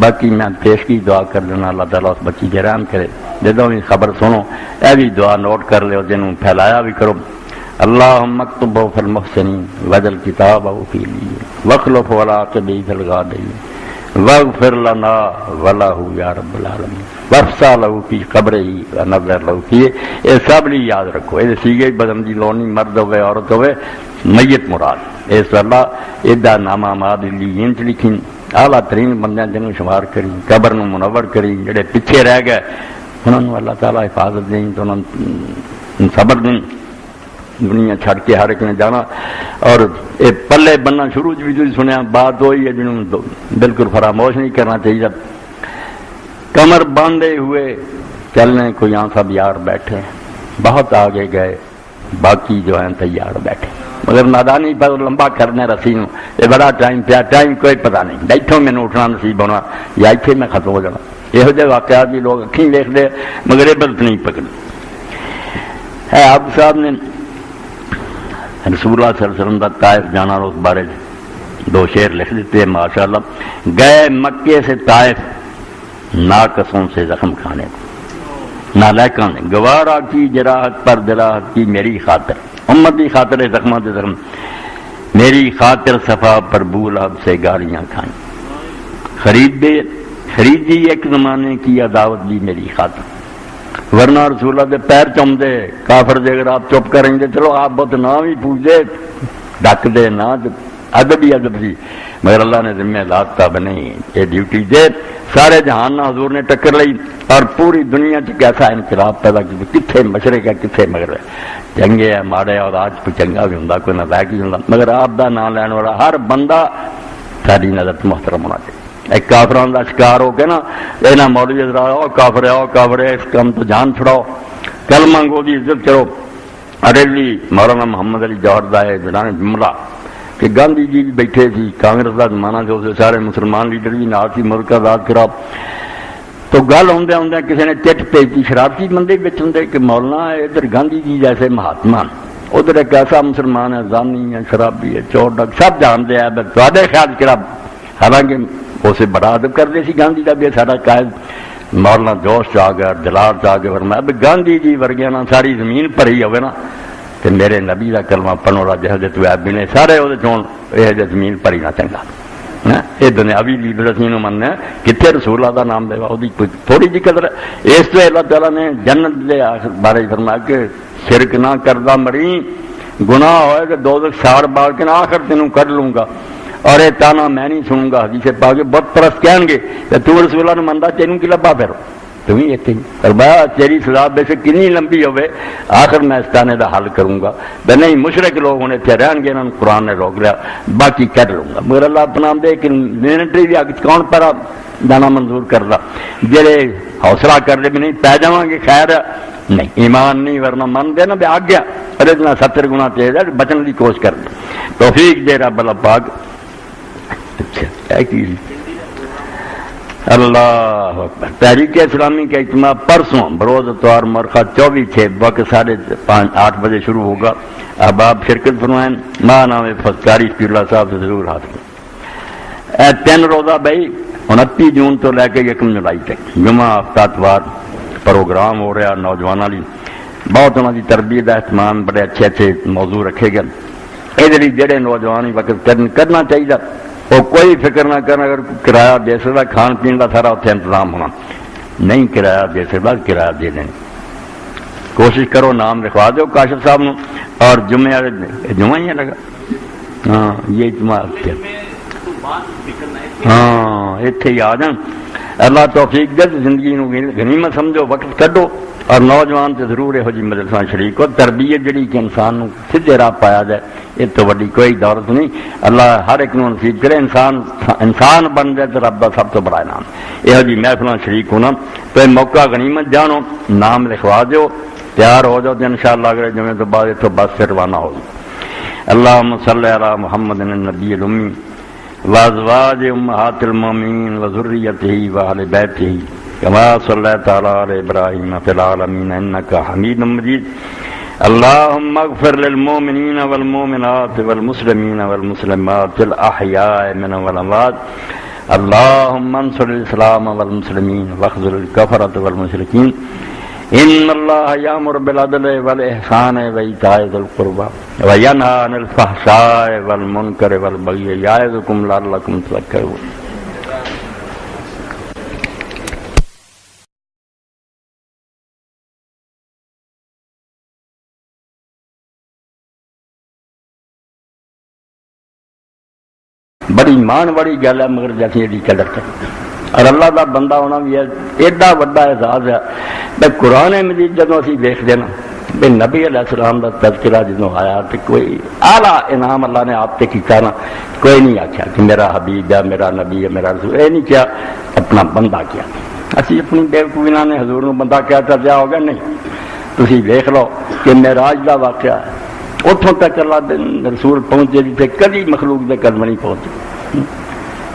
باقی میں پیش کی دعا کر لینا اللہ تعالیٰ اس بچی کے رحم کرے. جدوں بھی خبر سنو اے بھی دعا نوٹ کر لو جنوں پھیلایا بھی کرو. اللہم اکتبہ فی المحسنین وجل کتابہ فی لیہ وخلف والعاقبہ فی الغابرین واغفر لنا ولہ یا رب العالمین وفسا لہو فی قبرہ ونظر لہو فی. یہ سب لی یاد رکھو. یہ سیگے بدن دی لونی مرد ہوئے عورت ہوئے میت مراد اس اللہ ادھا نامہ ماد لیین چ لکھیں اعلیٰ ترین بندیاں جنوں شمار کری قبر نو منور کری. جڑے پیچھے رہ گئے انہوں نے اللہ تعالیٰ حفاظت دیں تو انہوں صبر دیں. دنیا چھڑ کے ہر ایک نے جانا اور یہ پلے بننا شروع بھی جو سنیا بات وہی ہے جنہوں بالکل فراموش نہیں کرنا چاہیے. کمر باندھے ہوئے چلنے کو یہاں سب یار بیٹھے بہت آگے گئے باقی جو ہیں تیار بیٹھے مگر نادانی پر لمبا کرنے رسی ہوں. یہ بڑا ٹائم پیا ٹائم کوئی پتہ نہیں. بیٹھوں میں اٹھنا نصیب ہونا یا اتنے میں ختم ہو جانا. یہو جہ واقعات بھی لوگ اکھیں دیکھ دے مگر یہ بلت نہیں پکڑی ہے. آپ صاحب نے رسول اللہ صلی اللہ علیہ وسلم دا طائف جانا اور اس بارے دو شعر لکھ دیتے ہیں ماشاء اللہ. گئے مکے سے طائف ناقصوں سے زخم کھانے کو نالائکاں نے گوارا کی جراحت پر جراحت کی میری خاطر امت کی خاطر زخمات زخم میری خاطر صفا پر بولاب سے گالیاں کھائیں خریدی ایک زمانے کی عداوت بھی میری خاطر ورنہ رسول اللہ دے پیر چم دے کافر دے. اگر آپ چپ کریں گے چلو آپ بہت نام ہی پوچھ دے ڈک دے نہ ادب ہی ادب سی مگر اللہ نے ذمہ لاتا بنی یہ ڈیوٹی دے. سارے جہان حضور نے ٹکر لی اور پوری دنیا چ کیسا انقلاب پیدا کیا. کتنے مشرق ہے کتنے مغرب ہے چنگے ہے ماڑے اور آج کوئی چنگا بھی ہوں کوئی نالائق بھی ہوں مگر آپ دا نام لین والا ہر بندہ ساری نظر محترم ہونا چاہیے. ایک کافران کا شکار ہو کے نا یہاں مولوی او کافر ہے اس کام تو جان چھڑاؤ کلمہ گو کی عزت کرو. ارے مولانا محمد علی جوہر دا ہے جنہوں نے جملہ کہ گاندھی جی بھی بیٹھے تھی کانگریس کا زمانہ جو سارے مسلمان لیڈر بھی نال سی ملک آزاد کراؤ تو گل آدھے کسی نے چٹ بھیجی شرارتی بندے بچ ہوں کہ مولانا ادھر گاندھی جی جیسے مہاتما ادھر ایک ایسا مسلمان ہے زانی ہے شرابی ہے چور ڈک سب جانتے ہیں تے خیال کرا. حالانکہ اسے بڑا ادب کرتے سی گاندھی کا بھی سارا قائد مولانا جوش چ آ گیا دلار چ آ کے فرمایا اب گاندھی جی ورگیا نا ساری زمین بھری ہوئے نا تو میرے نبی کا کلمہ پڑھنے والا جہاں جہ تو نے سارے وہ چون یہ زمین بھری نہ چنگا. یہ دنیاوی لیڈر اسی مننا کتنے رسول اللہ کا نام دے وہ تھوڑی جی قدر. اس تو اللہ تعالیٰ نے جنت کے بارے فرمایا کہ شرک نہ کردہ مری گناہ ہوئے کہ دو ساڑ بال کے نہ آخر تینوں کر لوں گا اور یہ تانا میں نہیں سنوں گا. حدیث پاک بہت پرست کہیں گے کہ تو رسول اللہ نے مندا تینوں کی لبا پھر تم ہی اتنے فرمایا تیری سزا بے شک کنی لمبی ہوئے آخر میں اس تانے کا حل کروں گا. نہیں مشرک لوگ ہونے اتنے رہن گے انہوں نے قرآن نے روک لیا باقی کر لوں گا. مگر اللہ اپنا دے کہ ملٹری بھی اگ کون پڑا جانا منظور کرتا، جڑے حوصلہ کر دے بھی نہیں پی جاواں گے خیر نہیں، ایمان نہیں ورنہ من دے نا بھی آ گیا ارے اتنا 70 گنا تیز ہے، بچنے کی کوشش کر دے، توفیق دے رب اللہ پاک۔ اچھا کی اللہ اکبر۔ تحریک اسلامی کا اجتماع پرسوں بروز اتوار مرخہ 24/6 وقت 7:30-8 بجے شروع ہوگا۔ احباب شرکت فرمائیں، ماں نام فسکاری پیر اللہ صاحب سے ضرور حاصل۔ 3 روزہ بھائی 29 جون تو لے کے 1 جولائی تک جمعہ ہفتہ اتوار پروگرام ہو رہا نوجوانوں لی، بہت انہوں کی تربیت اہتمام، بڑے اچھے موضوع رکھے گئے۔ یہ جڑے نوجوان وقت کرنا چاہیے، وہ کوئی فکر نہ کرنا، اگر کرایہ دے سکتا کھان پین کا سارا اتنے انتظام ہونا، نہیں کرایہ دے سکتا کرایہ دے دیں، کوشش کرو نام لکھوا دو کاشف صاحب نو، اور جمعہ ہی لگا ہاں یہ اجتماع ہاں اتنے ہی آ جان۔ اللہ توفیق دے، زندگی نو غنیمت سمجھو، وقت کڈو، اور نوجوان سے ضرور یہو جی مدرسہ شریک ہو، تربیت جڑی کہ انسان نو سیدھے راہ پایا جائے، یہ تو وڈی کوئی دولت نہیں، اللہ ہر ایک نو نصیب کرے، انسان بن جائے تو رب کا سب تو بڑا انعام۔ یہو جی محفل شریک ہونا تو موقع غنیمت جانو، نام لکھوا دیو، تیار ہو جاؤ، انشاءاللہ اگلے جمعے تو بعد اتوں بس پھر روانہ ہو۔ اللہم صلی علی محمد النبی الامی وازواج امہات المومنین وذریتہ واہل بیتہ کما صلیت علی ابراہیم فی العالمین انک حمید مجید۔ اللہم اغفر للمؤمنین والمؤمنات والمسلمین والمسلمات الاحیاء منهم والاموات۔ اللہم انصر الاسلام والمسلمین واخذل الکفرۃ والمشرکین۔ ان اللہ یامر بالعدل والاحسان وایتاء ذی القربی وینہی عن الفحشاء والمنکر والبغی یعظکم لعلکم تذکرون۔ بڑی مان والی گل ہے، مگر جیسی ایڈی قدر کریں، اور اللہ کا بندہ ہونا بھی ہے ایڈا وڈا اعزاز ہے۔ بھائی قرآن مجید جدوں اسی دیکھتے نا بھائی نبی علیہ السلام کا تذکرہ جدوں آیا تو کوئی اعلیٰ انعام اللہ نے آپ سے کیتا نا، کوئی نہیں آخیا کہ میرا حبیب ہے، میرا نبی ہے، میرا رسول، یہ نہیں کیا اپنا بندہ کیا۔ اسی اپنی بیوقوفی نے حضور نو بندہ کیا کیا ہوگا، نہیں تسی دیکھ لو کہ معراج کا واقعہ ہے، اتوں تک اللہ رسول پہنچے جیسے کبھی مخلوق کے قدم نہیں پہنچے،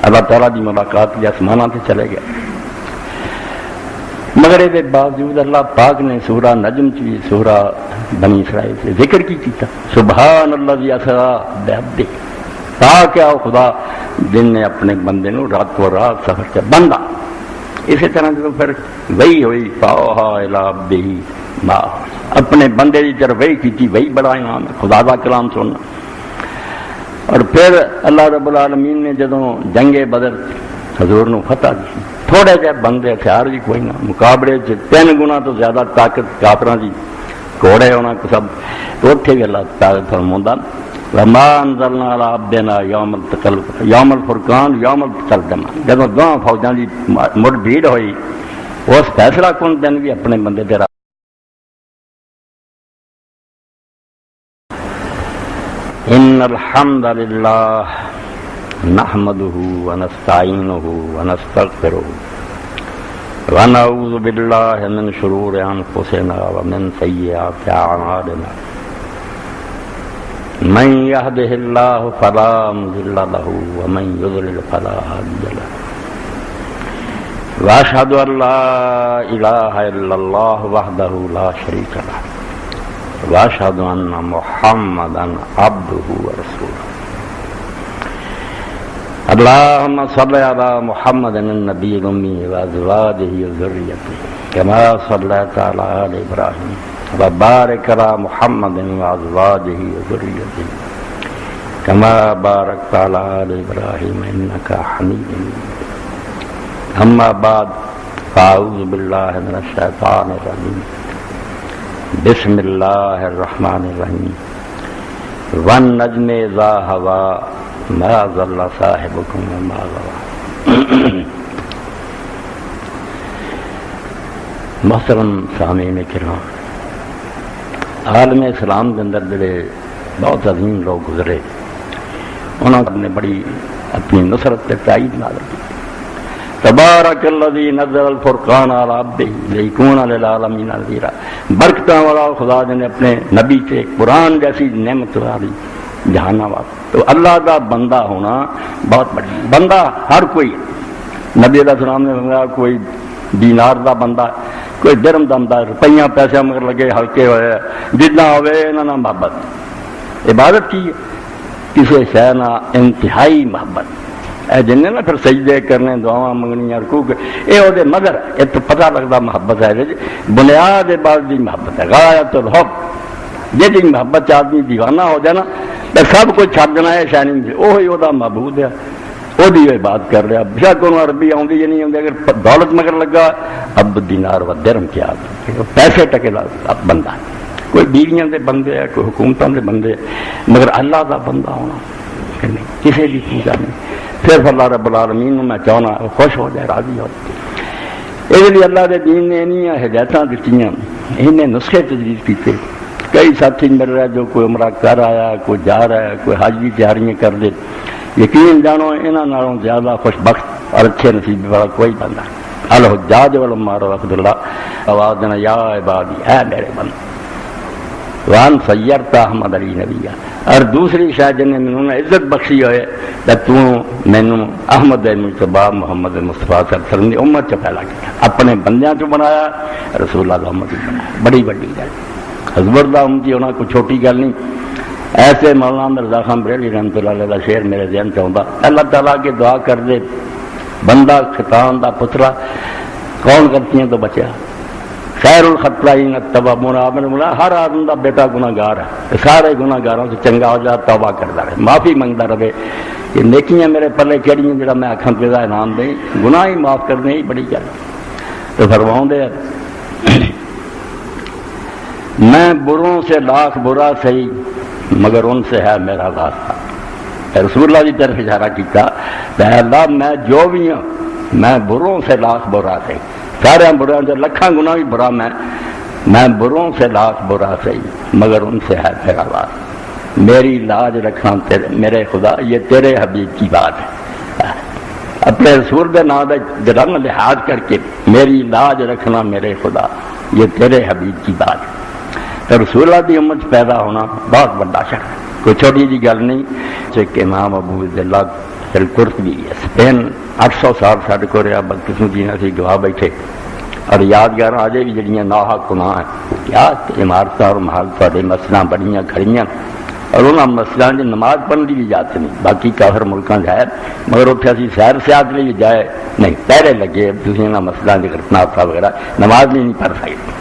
اللہ تعالیٰ کی ملاقات کے آسمانوں سے چلے گیا۔ مگر یہ باوجود اللہ پاک نے سورہ نجم چی سورہ بنی اسرائیل سے ذکر کی کیتا، سبحان اللہ اسرا بعبدہ، پاک ہے خدا جن نے اپنے بندے نو رات و رات سفر کیا بندہ۔ اسی طرح جب پھر وہی ہوئی فاوحا الی عبدہ ما، اپنے بندے کی طرف وہی کی، وہی بڑا انعام ہے خدا کا کلام سننا۔ اور پھر اللہ رب العالمین نے جدوں جنگ بدر حضور نو فتح دی، تھوڑے جہ بندے ہتھیار بھی کوئی نہ، مقابلے 3 گنا تو زیادہ طاقت کافراں دی، گھوڑے ہونا سب، تو اتنے بھی اللہ تعالیٰ فرماؤں وما انزلنا علی عبدنا یوم الفرقان یوم التقى الجمعان، جدوں دونوں فوجاں دی مڑ بھیڑ ہوئی اس فیصلہ کن دن بھی اپنے بندے تیرا۔ ان الحمد للہ نحمده ونستعینه ونستغفره ونعوذ باللہ من شرور انفسنا ومن سیئات اعمالنا من يهده الله فلا مضل له ومن يضلل فلا هادي له واشهد ان لا اله الا الله وحده لا شريك له واشهد ان محمدا عبده ورسوله۔ اللهم صل على محمد النبي الأمي وأزواجه وذريته كما صليت على آل إبراهيم وبارك على محمد وأزواجه وذريته كما باركت على آل إبراهيم إنك حميد مجيد۔ أما بعد فأعوذ بالله من الشيطان الرجيم، بسم الله الرحمن الرحيم، والنجم إذا هوى ما ضل صاحبكم وما غوى۔ محترم سامعین کرام، عالم اسلام کے اندر جڑے بہت عظیم لوگ گزرے، انہوں نے بڑی اپنی نصرت سے تائید نہ رکھی۔ تبارک الذی نزل الفرقان علی عبدہ لیکون للعالمین نذیرا، برکتاں والا خدا نے اپنے نبی سے قرآن جیسی نعمت والی جہانا والا۔ تو اللہ کا بندہ ہونا بہت بڑی، بندہ ہر کوئی، نبی علیہ السلام نے فرمایا کوئی دینار دا بندہ، کوئی درم دا بندہ، روپیہ پیسے مگر لگے ہلکے ہوئے، جتنا ہوئے انہاں نہ محبت۔ عبادت کی ہے کسی شے نہ انتہائی محبت، اے جن نا پھر سجدے کرنے، دعاواں منگنیاں، رکوع، اے او دے مگر اے تو پتہ لگتا محبت ہے، بنیاد عبادت دی محبت ہے، غایت الحب۔ جی محبت آدمی دیوانہ ہو جائے نا تو سب کچھ چھڈ دینا ہے، شے نہیں وہی وہ معبود ہے، وہ بات کر رہا، بشک انہوں عربی آتی یا نہیں آتی، اگر دولت مگر لگا اب دینار و درم کیا پیسے ٹکے لا بندہ، کوئی بیویاں دے بندے ہے، کوئی حکومتوں دے بندے، مگر اللہ دا بندہ ہونا کہ نہیں، کسی بھی چیزا نہیں۔ پھر اللہ رب العالمین میں چاہنا خوش ہو جائے، راضی ہو جائے۔ اس لیے اللہ دے دین نے انہیاں ہدایتاں دتیاں، انہیں نسخے تجویز کیتے۔ کئی ساتھی مل رہے جو کوئی عمرہ کر آیا، کوئی جا رہا ہے، کوئی حج کی تیاریاں کر دے، یقین جانو انہاں نالوں زیادہ خوش بخت اور اچھے نصیب والا کوئی بندہ۔ الحجاج والعمار وحد اللہ آواز دینا، یا عبادی، اے میرے بندے، وان سیرت احمد علی نبی، اور دوسری شاید جن نے انہوں نے عزت بخشی ہوئے کہ تو مینوں احمد مصطفیٰ محمد مصطفیٰ صلی اللہ علیہ وسلم کی امت چ پھیلا کیا، اپنے بندیاں چ بنایا، رسول اللہ امت بنایا، بڑی بڑی گل، حضرت امتی ہونا کوئی چھوٹی گل نہیں۔ ایسے مولانا مرزا خان بریلوی رحمۃ اللہ علیہ کا شعر میرے ذہن چاہتا، اللہ تعالیٰ کی دعا کر دے بندہ خطان دا پترا کون غلطیاں تو بچیا، خیر الخطائین التواب، ہر آدمی دا بیٹا گناہ گار ہے، سارے گناہ گاروں سے چنگا ہو جا، توبہ کرتا رہے، معافی منگتا رہے، یہ نیکیاں میرے پلے کہڑی جڑا میں آکھاں پہ انعام دیں، گناہ ہی معاف کرنے ہی بڑی گل۔ تو فرماؤں دے میں بروں سے لاکھ برا صحیح مگر ان سے ہے میرا واسطہ، رسول اللہ کی طرف اشارہ کیتا، اے اللہ میں جو بھی ہوں میں بروں سے لاکھ برا صحیح، سارے برا جو لکھاں گناہ بھی برا میں بروں سے لاکھ برا صحیح مگر ان سے ہے میرا واسطہ، میری لاج رکھنا میرے خدا یہ تیرے حبیب کی بات ہے، اپنے رسول کے نام کا رنگ لحاظ کر کے میری لاج رکھنا میرے خدا یہ تیرے حبیب کی بات ہے۔ تو رسول اللہ کی امت پیدا ہونا بہت بڑا شرف ہے، کوئی چھوٹی جی گل نہیں۔ کہ امام ابو عبداللہ القرطبی اسپین 800 سال ساڈے کو رہا، بدقسمتی نے اسی گواہ بیٹھے، اور یادگار آجے بھی جڑیاں ناحق گناہ ہیں، کیا عمارتیں اور محل تھوڑے مسجداں بڑیاں کھڑیاں، اور انہاں مسجداں دی نماز پڑھنے کی بھی اجازت نہیں، باقی کافر ملکاں ہے، مگر اتنے اسی سیر سیاحت لیے جائے نہیں، پہرے لگے تھی انہاں مسجداں دی گھٹنا وغیرہ نماز بھی نہیں پڑھ سکتے۔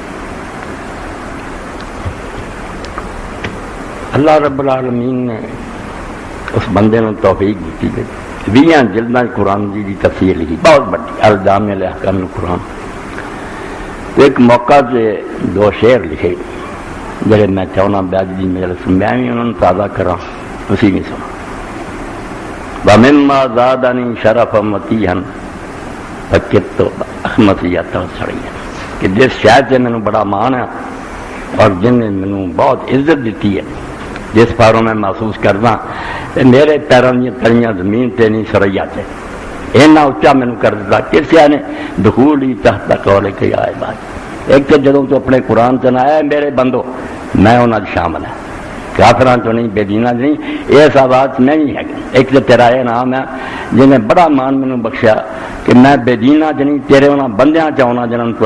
اللہ رب العالمین نے اس بندے نے توفیق دیتی ہے، 20 جلداں قرآن دی تفسیر لکھی بہت بڑی، الجامع الاحکام القرآن۔ تو ایک موقع سے 2 شعر لکھے جڑے میں چاہنا بیاج دی مجلس میں بھی انہوں نے تازہ کرا، اسی میں سنا۔ وَمِمَّا زَادَنِي شَرَفًا مَطِيًّا فَكِدتُ أَخْمَصِيَّةَ سَرِيًّا، کہ جس شاید سے میں نے بڑا مان ہے اور جن نے میں بہت عزت دیتی ہے، جس پاروں میں محسوس کرنا میرے پیروں کی تلیاں زمین تے نہیں سریا تے، اینا اچا مینوں کر دیتا، کسی نے دخول ہی تحت قول کے آئے بات، ایک تو جدوں تو اپنے قرآن سے نہ آئے میرے بندو میں انہاں شامل ہے، کافران تو نہیں، بے دینہ نہیں، اس آواز میں نہیں ہے۔ ایک تو تیرا یہ نام ہے جنہیں بڑا مان مینوں بخشیا کہ میں بے دینہ نہیں، تیرے انہاں بندیاں چاہنا جنہاں